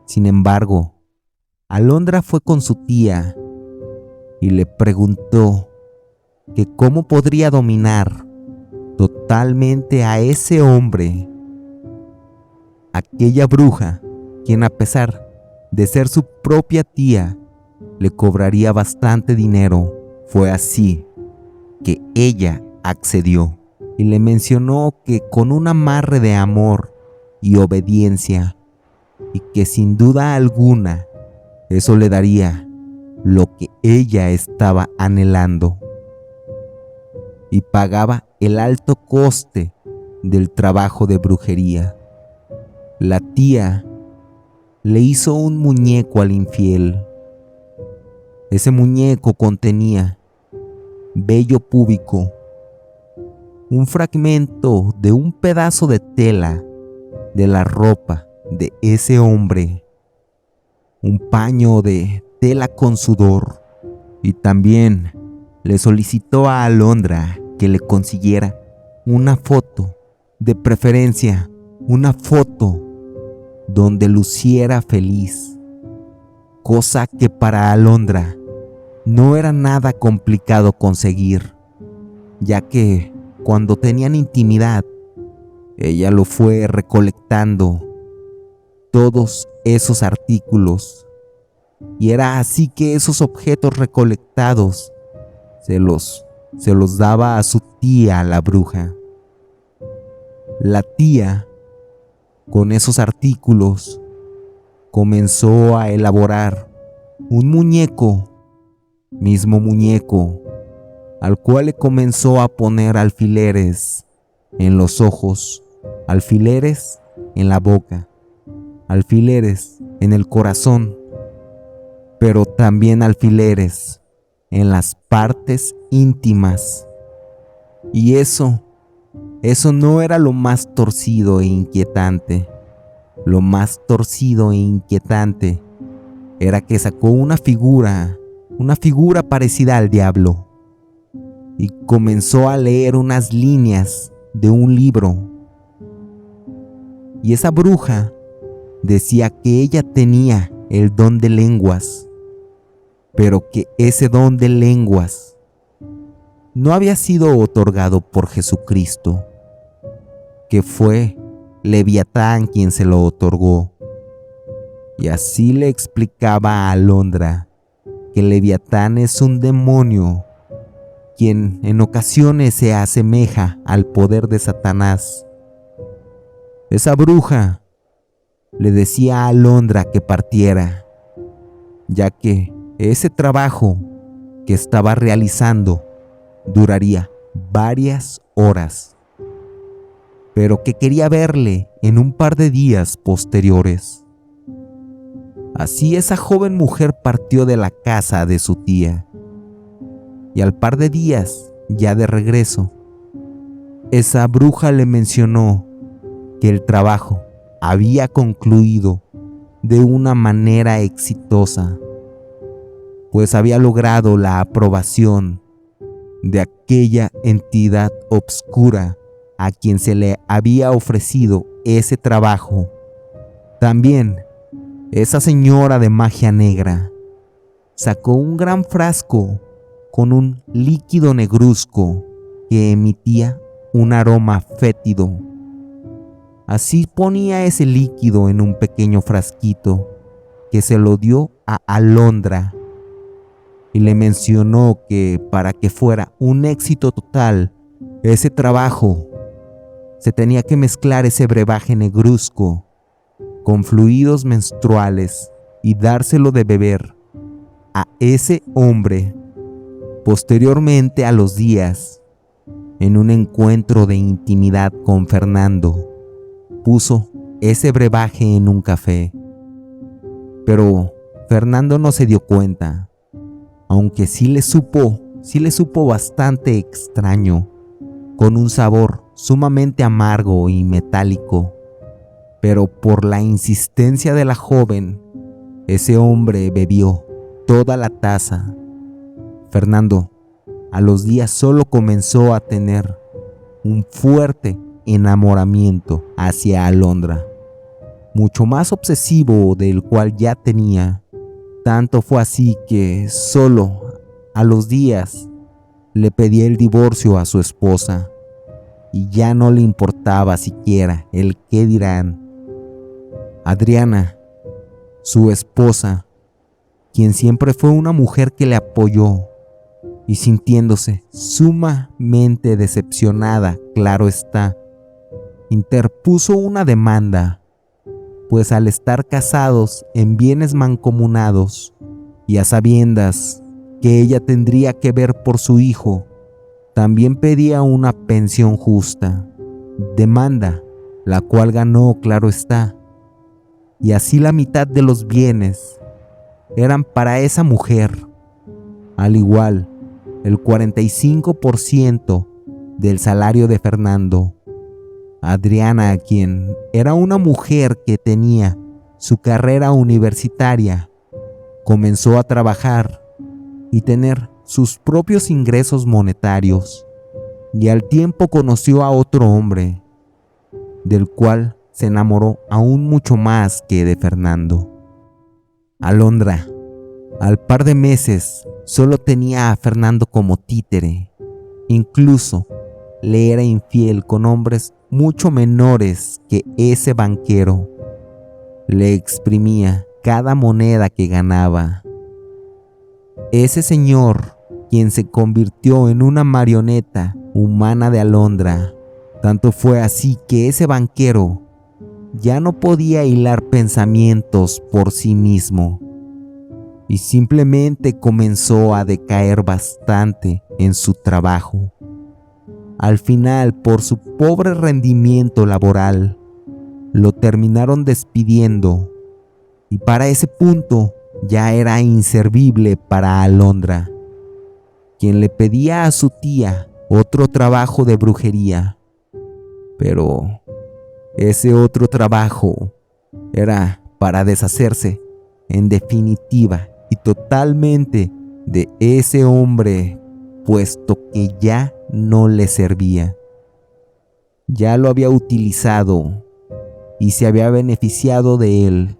Sin embargo, Alondra fue con su tía y le preguntó que cómo podría dominar totalmente a ese hombre. Aquella bruja, quien a pesar de ser su propia tía, le cobraría bastante dinero. Fue así que ella accedió y le mencionó que con un amarre de amor y obediencia, y que sin duda alguna eso le daría lo que ella estaba anhelando, y pagaba el alto coste del trabajo de brujería. La tía le hizo un muñeco al infiel. Ese muñeco contenía vello púbico, un fragmento de un pedazo de tela de la ropa de ese hombre, un paño de tela con sudor, y también le solicitó a Alondra que le consiguiera una foto, de preferencia una foto donde luciera feliz, cosa que para Alondra no era nada complicado conseguir, ya que cuando tenían intimidad, ella lo fue recolectando todos esos artículos, y era así que esos objetos recolectados se los daba a su tía, la bruja. La tía, con esos artículos, comenzó a elaborar un mismo muñeco, al cual le comenzó a poner alfileres en los ojos, alfileres en la boca, alfileres en el corazón, pero también alfileres en las partes íntimas. Y eso no era lo más torcido e inquietante. Lo más torcido e inquietante era que sacó una figura parecida al diablo, y comenzó a leer unas líneas de un libro. Y esa bruja decía que ella tenía el don de lenguas, pero que ese don de lenguas no había sido otorgado por Jesucristo, que fue Leviatán quien se lo otorgó. Y así le explicaba a Alondra que Leviatán es un demonio quien en ocasiones se asemeja al poder de Satanás. Esa bruja le decía a Alondra que partiera, ya que ese trabajo que estaba realizando duraría varias horas, pero que quería verle en un par de días posteriores. Así esa joven mujer partió de la casa de su tía, y al par de días, ya de regreso, esa bruja le mencionó que el trabajo había concluido de una manera exitosa, pues había logrado la aprobación de aquella entidad obscura a quien se le había ofrecido ese trabajo. También esa señora de magia negra sacó un gran frasco con un líquido negruzco que emitía un aroma fétido. Así ponía ese líquido en un pequeño frasquito que se lo dio a Alondra. y le mencionó que para que fuera un éxito total ese trabajo, se tenía que mezclar ese brebaje negruzco con fluidos menstruales y dárselo de beber a ese hombre. Posteriormente a los días, en un encuentro de intimidad con Fernando, puso ese brebaje en un café. Pero Fernando no se dio cuenta, aunque sí le supo bastante extraño, con un sabor sumamente amargo y metálico. Pero por la insistencia de la joven, ese hombre bebió toda la taza. Fernando, a los días, solo comenzó a tener un fuerte enamoramiento hacia Alondra, mucho más obsesivo del cual ya tenía. Tanto fue así que solo a los días le pedía el divorcio a su esposa y ya no le importaba siquiera el qué dirán. Adriana, su esposa, quien siempre fue una mujer que le apoyó, y sintiéndose sumamente decepcionada, claro está, interpuso una demanda, pues al estar casados en bienes mancomunados y a sabiendas que ella tendría que ver por su hijo, también pedía una pensión justa, demanda la cual ganó, claro está, y así la mitad de los bienes eran para esa mujer, al igual el 45% del salario de Fernando. Adriana, quien era una mujer que tenía su carrera universitaria, comenzó a trabajar y tener sus propios ingresos monetarios, y al tiempo conoció a otro hombre, del cual se enamoró aún mucho más que de Fernando. Alondra, al par de meses, solo tenía a Fernando como títere. Incluso le era infiel con hombres mucho menores que ese banquero. Le exprimía cada moneda que ganaba. Ese señor, quien se convirtió en una marioneta humana de Alondra, tanto fue así que ese banquero ya no podía hilar pensamientos por sí mismo y simplemente comenzó a decaer bastante en su trabajo. Al final, por su pobre rendimiento laboral, lo terminaron despidiendo, y para ese punto ya era inservible para Alondra, quien le pedía a su tía otro trabajo de brujería. Pero ese otro trabajo era para deshacerse en definitiva y totalmente de ese hombre, puesto que ya no le servía. Ya lo había utilizado y se había beneficiado de él,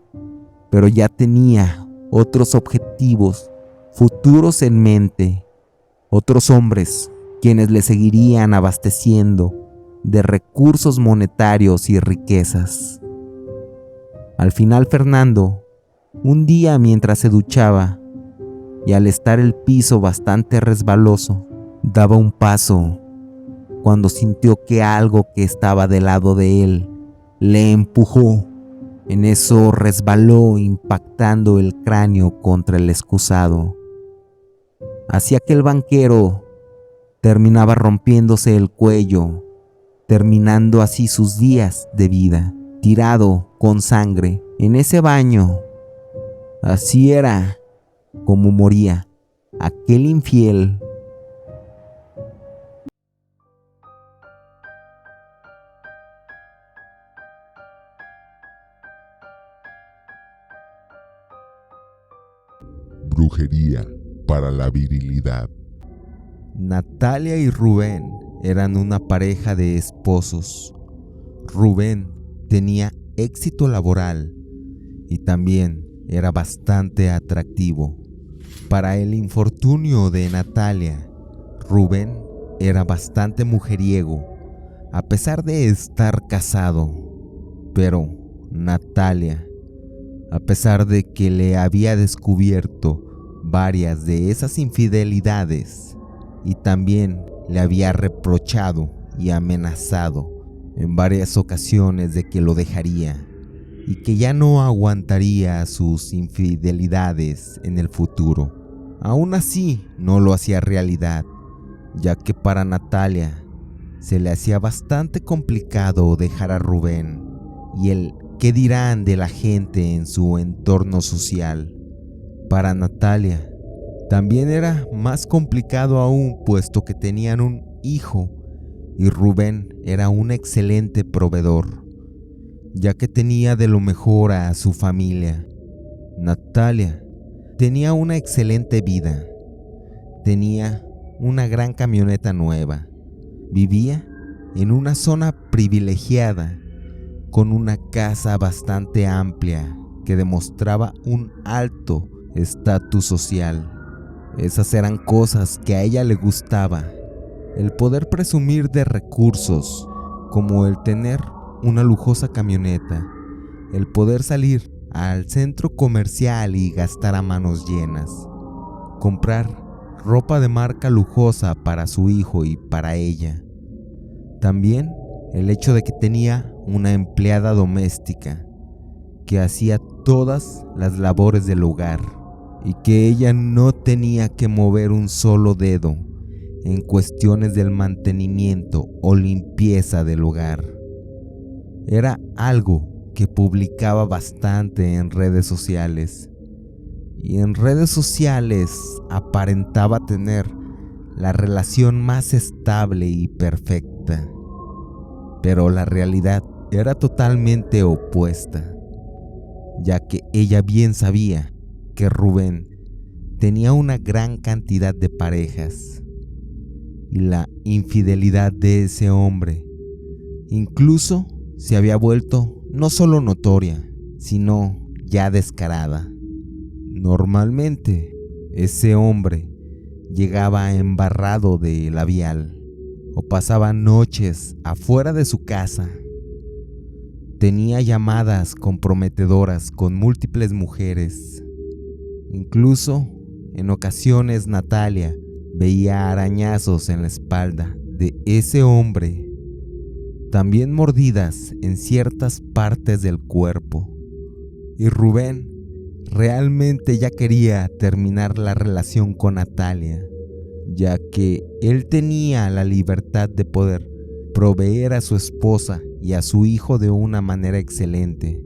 pero ya tenía otros objetivos futuros en mente, otros hombres quienes le seguirían abasteciendo de recursos monetarios y riquezas. Al final, Fernando, un día mientras se duchaba y al estar el piso bastante resbaloso, daba un paso cuando sintió que algo que estaba del lado de él le empujó. En eso resbaló, impactando el cráneo contra el excusado. Hacía que el banquero terminaba rompiéndose el cuello, terminando así sus días de vida, tirado con sangre en ese baño. Así era como moría aquel infiel. Brujería para la virilidad. Natalia y Rubén eran una pareja de esposos. Rubén tenía éxito laboral y también era bastante atractivo. Para el infortunio de Natalia, Rubén era bastante mujeriego, a pesar de estar casado. Pero Natalia, a pesar de que le había descubierto varias de esas infidelidades y también le había reprochado y amenazado en varias ocasiones de que lo dejaría y que ya no aguantaría sus infidelidades en el futuro. Aún así, no lo hacía realidad, ya que para Natalia se le hacía bastante complicado dejar a Rubén y el qué dirán de la gente en su entorno social. Para Natalia también era más complicado aún, puesto que tenían un hijo y Rubén era un excelente proveedor, ya que tenía de lo mejor a su familia. Natalia tenía una excelente vida, tenía una gran camioneta nueva, vivía en una zona privilegiada con una casa bastante amplia que demostraba un alto estatus social. Esas eran cosas que a ella le gustaba, el poder presumir de recursos, como el tener una lujosa camioneta, el poder salir al centro comercial y gastar a manos llenas, comprar ropa de marca lujosa para su hijo y para ella. También el hecho de que tenía una empleada doméstica que hacía todas las labores del hogar y que ella no tenía que mover un solo dedo en cuestiones del mantenimiento o limpieza del hogar. Era algo que publicaba bastante en redes sociales, y en redes sociales aparentaba tener la relación más estable y perfecta, pero la realidad era totalmente opuesta, ya que ella bien sabía que Rubén tenía una gran cantidad de parejas, y la infidelidad de ese hombre incluso se había vuelto no solo notoria, sino ya descarada. Normalmente, ese hombre llegaba embarrado de labial o pasaba noches afuera de su casa. Tenía llamadas comprometedoras con múltiples mujeres. Incluso, en ocasiones, Natalia veía arañazos en la espalda de ese hombre, también mordidas en ciertas partes del cuerpo. Y Rubén realmente ya quería terminar la relación con Natalia, ya que él tenía la libertad de poder proveer a su esposa y a su hijo de una manera excelente,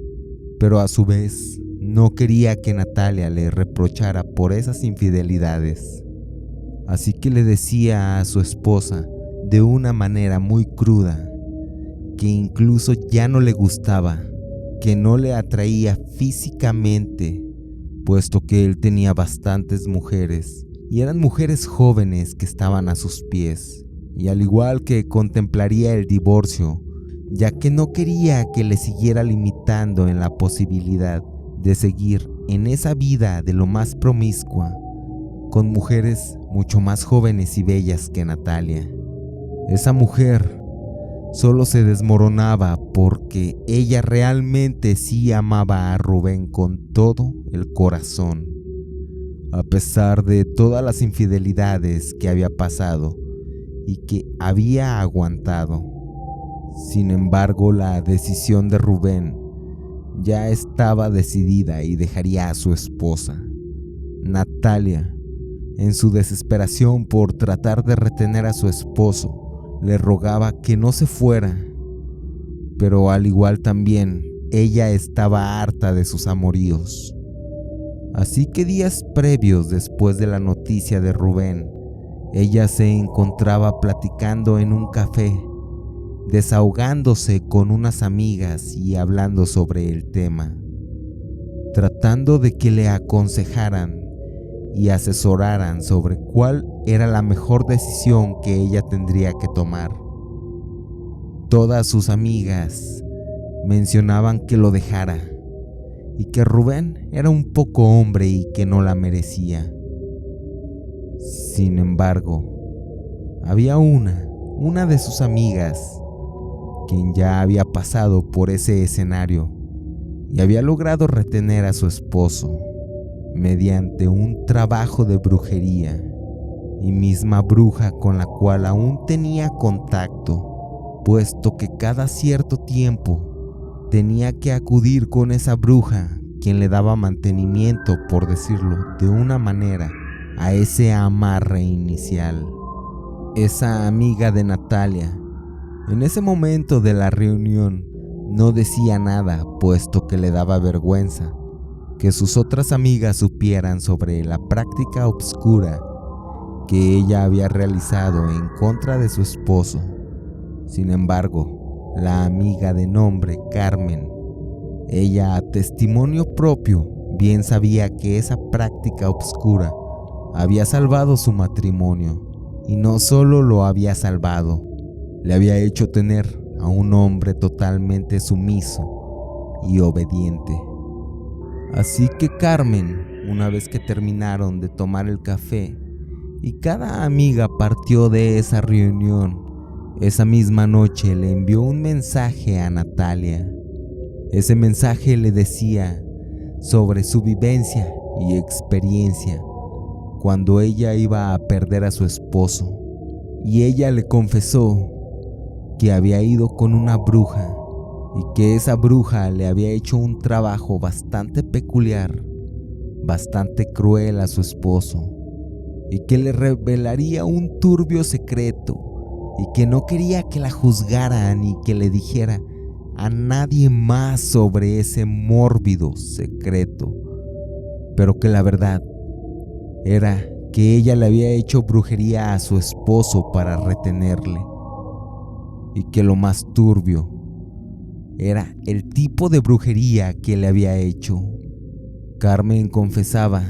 pero a su vez no quería que Natalia le reprochara por esas infidelidades. Así que le decía a su esposa de una manera muy cruda que incluso ya no le gustaba, que no le atraía físicamente, puesto que él tenía bastantes mujeres y eran mujeres jóvenes que estaban a sus pies, y al igual que contemplaría el divorcio, ya que no quería que le siguiera limitando en la posibilidad de seguir en esa vida de lo más promiscua, con mujeres mucho más jóvenes y bellas que Natalia. Esa mujer solo se desmoronaba porque ella realmente sí amaba a Rubén con todo el corazón, a pesar de todas las infidelidades que había pasado y que había aguantado. Sin embargo, la decisión de Rubén ya estaba decidida y dejaría a su esposa. Natalia, en su desesperación por tratar de retener a su esposo, le rogaba que no se fuera, pero al igual también ella estaba harta de sus amoríos. Así que días previos después de la noticia de Rubén, ella se encontraba platicando en un café, desahogándose con unas amigas y hablando sobre el tema, tratando de que le aconsejaran y asesoraran sobre cuál era la mejor decisión que ella tendría que tomar. Todas sus amigas mencionaban que lo dejara y que Rubén era un poco hombre y que no la merecía. Sin embargo, había una de sus amigas, quien ya había pasado por ese escenario y había logrado retener a su esposo, mediante un trabajo de brujería, y misma bruja con la cual aún tenía contacto, puesto que cada cierto tiempo tenía que acudir con esa bruja, quien le daba mantenimiento, por decirlo de una manera, a ese amarre inicial. Esa amiga de Natalia, en ese momento de la reunión, no decía nada, puesto que le daba vergüenza que sus otras amigas supieran sobre la práctica obscura que ella había realizado en contra de su esposo. Sin embargo, la amiga de nombre Carmen, ella a testimonio propio bien sabía que esa práctica obscura había salvado su matrimonio, y no solo lo había salvado, le había hecho tener a un hombre totalmente sumiso y obediente. Así que Carmen, una vez que terminaron de tomar el café y cada amiga partió de esa reunión, esa misma noche le envió un mensaje a Natalia. Ese mensaje le decía sobre su vivencia y experiencia cuando ella iba a perder a su esposo, y ella le confesó que había ido con una bruja y que esa bruja le había hecho un trabajo bastante peculiar, bastante cruel a su esposo, y que le revelaría un turbio secreto, y que no quería que la juzgara ni que le dijera a nadie más sobre ese mórbido secreto, pero que la verdad era que ella le había hecho brujería a su esposo para retenerle, y que lo más turbio era el tipo de brujería que le había hecho. Carmen confesaba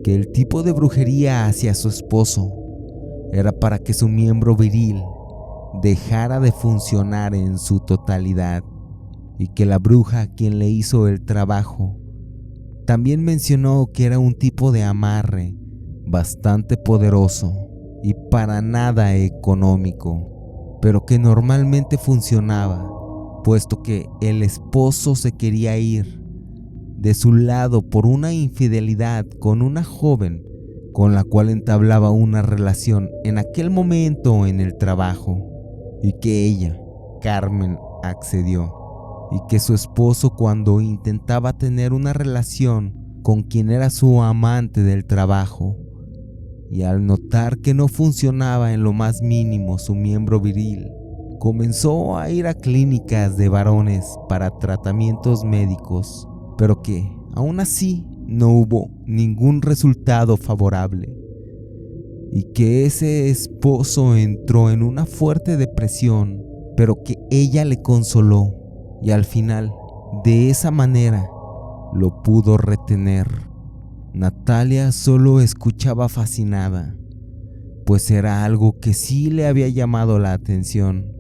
que el tipo de brujería hacia su esposo era para que su miembro viril dejara de funcionar en su totalidad, y que la bruja quien le hizo el trabajo también mencionó que era un tipo de amarre bastante poderoso y para nada económico, pero que normalmente funcionaba, puesto que el esposo se quería ir de su lado por una infidelidad con una joven con la cual entablaba una relación en aquel momento en el trabajo, y que ella, Carmen, accedió, y que su esposo, cuando intentaba tener una relación con quien era su amante del trabajo, y al notar que no funcionaba en lo más mínimo su miembro viril, comenzó a ir a clínicas de varones para tratamientos médicos, pero que aún así no hubo ningún resultado favorable, y que ese esposo entró en una fuerte depresión, pero que ella le consoló, y al final, de esa manera, lo pudo retener. Natalia solo escuchaba fascinada, pues era algo que sí le había llamado la atención,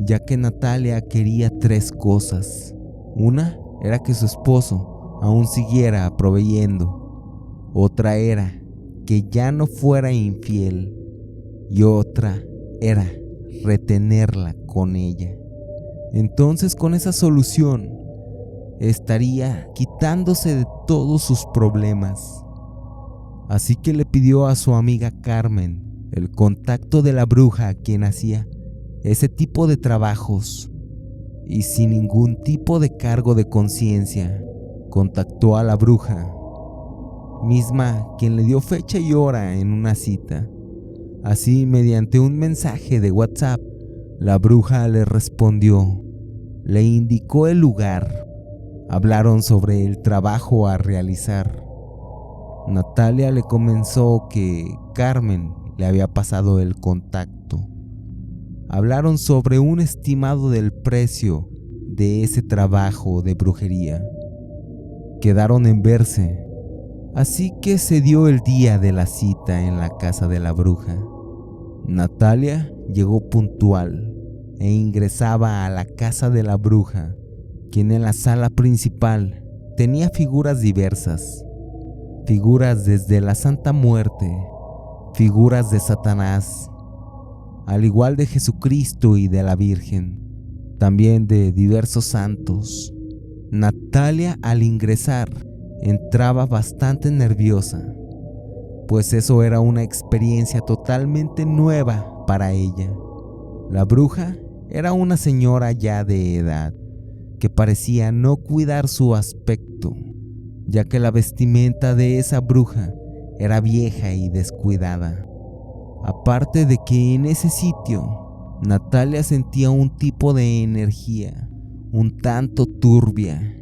ya que Natalia quería 3 cosas. Una era que su esposo aún siguiera proveyendo, otra era que ya no fuera infiel, y otra era retenerla con ella. Entonces, con esa solución estaría quitándose de todos sus problemas. Así que le pidió a su amiga Carmen el contacto de la bruja quien hacía ese tipo de trabajos, y sin ningún tipo de cargo de conciencia contactó a la bruja misma, quien le dio fecha y hora en una cita. Así, mediante un mensaje de WhatsApp, la bruja le respondió, le indicó el lugar, hablaron sobre el trabajo a realizar. Natalia le comenzó que Carmen le había pasado el contacto. Hablaron sobre un estimado del precio de ese trabajo de brujería. Quedaron en verse, así que se dio el día de la cita en la casa de la bruja. Natalia llegó puntual e ingresaba a la casa de la bruja, quien en la sala principal tenía figuras diversas, figuras desde la Santa Muerte, figuras de Satanás, al igual de Jesucristo y de la Virgen, también de diversos santos. Natalia, al ingresar, entraba bastante nerviosa, pues eso era una experiencia totalmente nueva para ella. La bruja era una señora ya de edad, que parecía no cuidar su aspecto, ya que la vestimenta de esa bruja era vieja y descuidada. Aparte de que en ese sitio, Natalia sentía un tipo de energía un tanto turbia.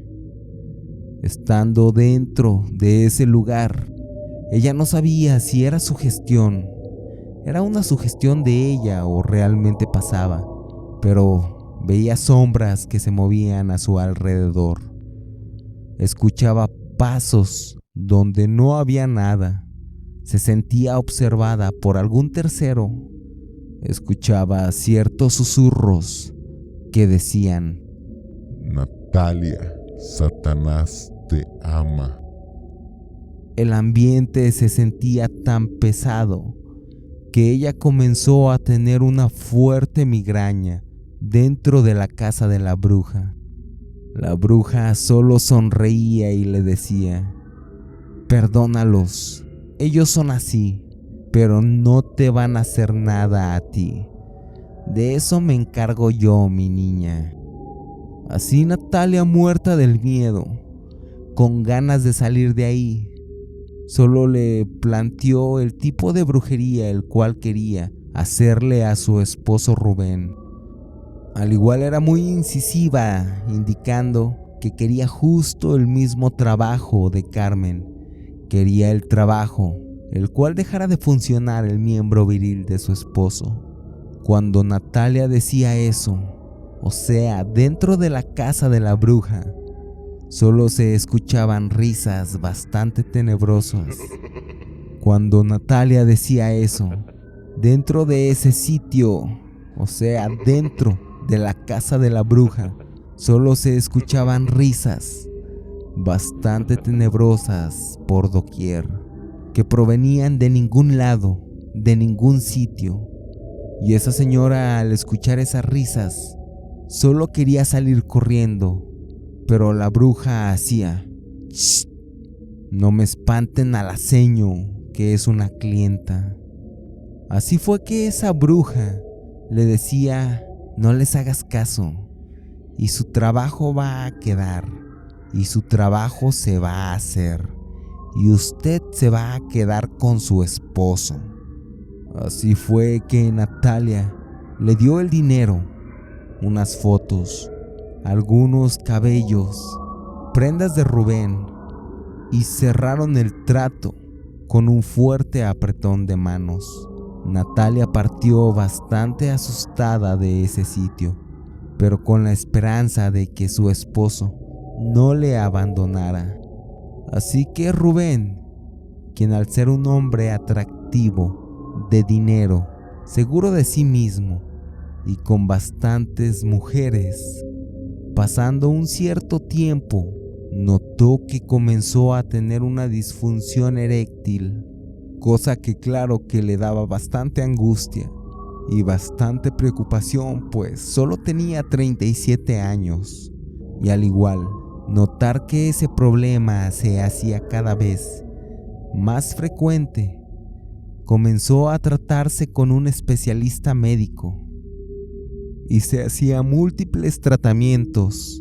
Estando dentro de ese lugar, ella no sabía si era sugestión, era una sugestión de ella o realmente pasaba, pero veía sombras que se movían a su alrededor. Escuchaba pasos donde no había nada. Se sentía observada por algún tercero. Escuchaba ciertos susurros que decían: Natalia, Satanás te ama. El ambiente se sentía tan pesado que ella comenzó a tener una fuerte migraña dentro de la casa de la bruja. La bruja solo sonreía y le decía: perdónalos, ellos son así, pero no te van a hacer nada a ti. De eso me encargo yo, mi niña. Así Natalia, muerta del miedo, con ganas de salir de ahí, solo le planteó el tipo de brujería el cual quería hacerle a su esposo Rubén. Al igual era muy incisiva, indicando que quería justo el mismo trabajo de Carmen. Quería el trabajo, el cual dejara de funcionar el miembro viril de su esposo. Cuando Natalia decía eso, o sea, dentro de la casa de la bruja, solo se escuchaban risas bastante tenebrosas. Cuando Natalia decía eso, dentro de ese sitio, o sea, dentro de la casa de la bruja, solo se escuchaban risas bastante tenebrosas por doquier, que provenían de ningún lado, de ningún sitio. Y esa señora, al escuchar esas risas, solo quería salir corriendo, pero la bruja hacía: ¡shh! No me espanten a la seño, que es una clienta. Así fue que esa bruja le decía: no les hagas caso, y su trabajo va a quedar, y su trabajo se va a hacer, y usted se va a quedar con su esposo. Así fue que Natalia le dio el dinero, unas fotos, algunos cabellos, prendas de Rubén, y cerraron el trato con un fuerte apretón de manos. Natalia partió bastante asustada de ese sitio, pero con la esperanza de que su esposo no le abandonara. Así que Rubén, quien al ser un hombre atractivo, de dinero, seguro de sí mismo y con bastantes mujeres, pasando un cierto tiempo, notó que comenzó a tener una disfunción eréctil, cosa que claro que le daba bastante angustia y bastante preocupación, pues solo tenía 37 años, y al igual, notar que ese problema se hacía cada vez más frecuente, comenzó a tratarse con un especialista médico y se hacía múltiples tratamientos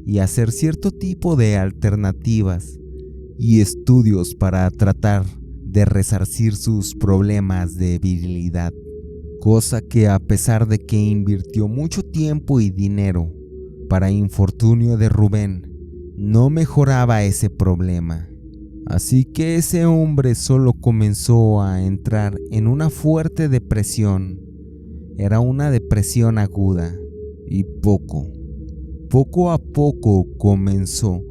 y hacer cierto tipo de alternativas y estudios para tratar de resarcir sus problemas de virilidad, cosa que a pesar de que invirtió mucho tiempo y dinero, para infortunio de Rubén, no mejoraba ese problema. Así que ese hombre solo comenzó a entrar en una fuerte depresión. Era una depresión aguda y poco a poco comenzó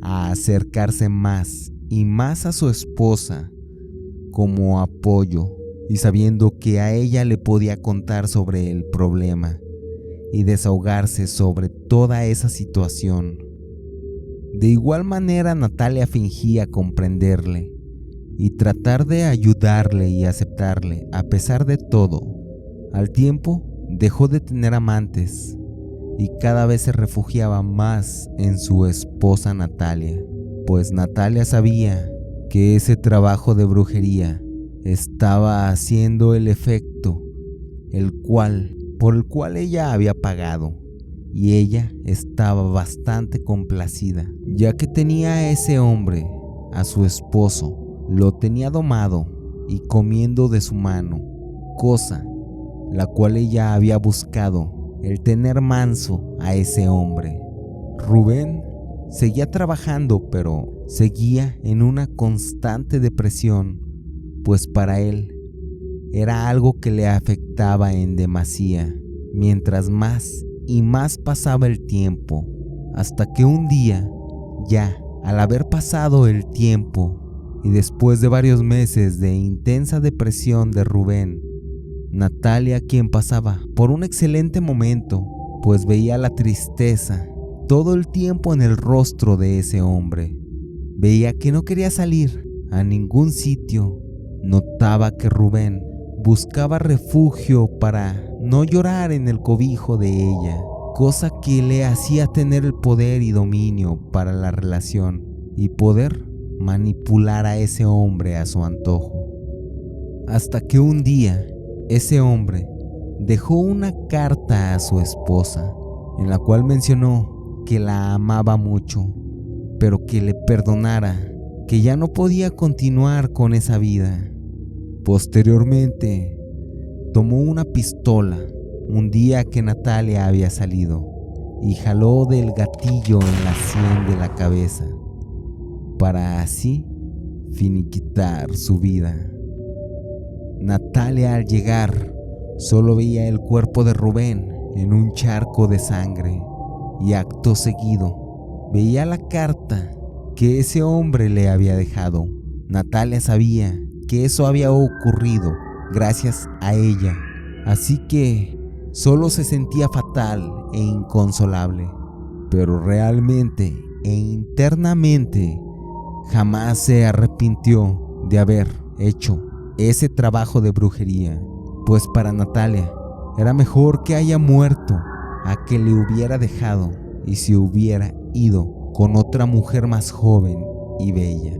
a acercarse más y más a su esposa como apoyo, y sabiendo que a ella le podía contar sobre el problema y desahogarse sobre toda esa situación. De igual manera, Natalia fingía comprenderle y tratar de ayudarle y aceptarle a pesar de todo. Al tiempo, dejó de tener amantes y cada vez se refugiaba más en su esposa Natalia. pues Natalia sabía que ese trabajo de brujería estaba haciendo el efecto por el cual ella había pagado, y ella estaba bastante complacida, ya que tenía a ese hombre, a su esposo, lo tenía domado y comiendo de su mano, cosa la cual ella había buscado, el tener manso a ese hombre. Rubén seguía trabajando, pero seguía en una constante depresión, pues para él era algo que le afectaba en demasía, mientras más y más pasaba el tiempo, hasta que un día, ya al haber pasado el tiempo y después de varios meses de intensa depresión de Rubén, Natalia, quien pasaba por un excelente momento, pues veía la tristeza todo el tiempo en el rostro de ese hombre. Veía que no quería salir a ningún sitio. Notaba que Rubén buscaba refugio para no llorar en el cobijo de ella, cosa que le hacía tener el poder y dominio para la relación y poder manipular a ese hombre a su antojo. Hasta que un día, ese hombre dejó una carta a su esposa, en la cual mencionó que la amaba mucho, pero que le perdonara, que ya no podía continuar con esa vida. Posteriormente, tomó una pistola un día que Natalia había salido y jaló del gatillo en la sien de la cabeza, para así finiquitar su vida. Natalia, al llegar, solo veía el cuerpo de Rubén en un charco de sangre, y acto seguido veía la carta que ese hombre le había dejado. Natalia sabía que eso había ocurrido gracias a ella, así que solo se sentía fatal e inconsolable, pero realmente e internamente jamás se arrepintió de haber hecho ese trabajo de brujería, pues para Natalia era mejor que haya muerto a que le hubiera dejado y se hubiera ido con otra mujer más joven y bella.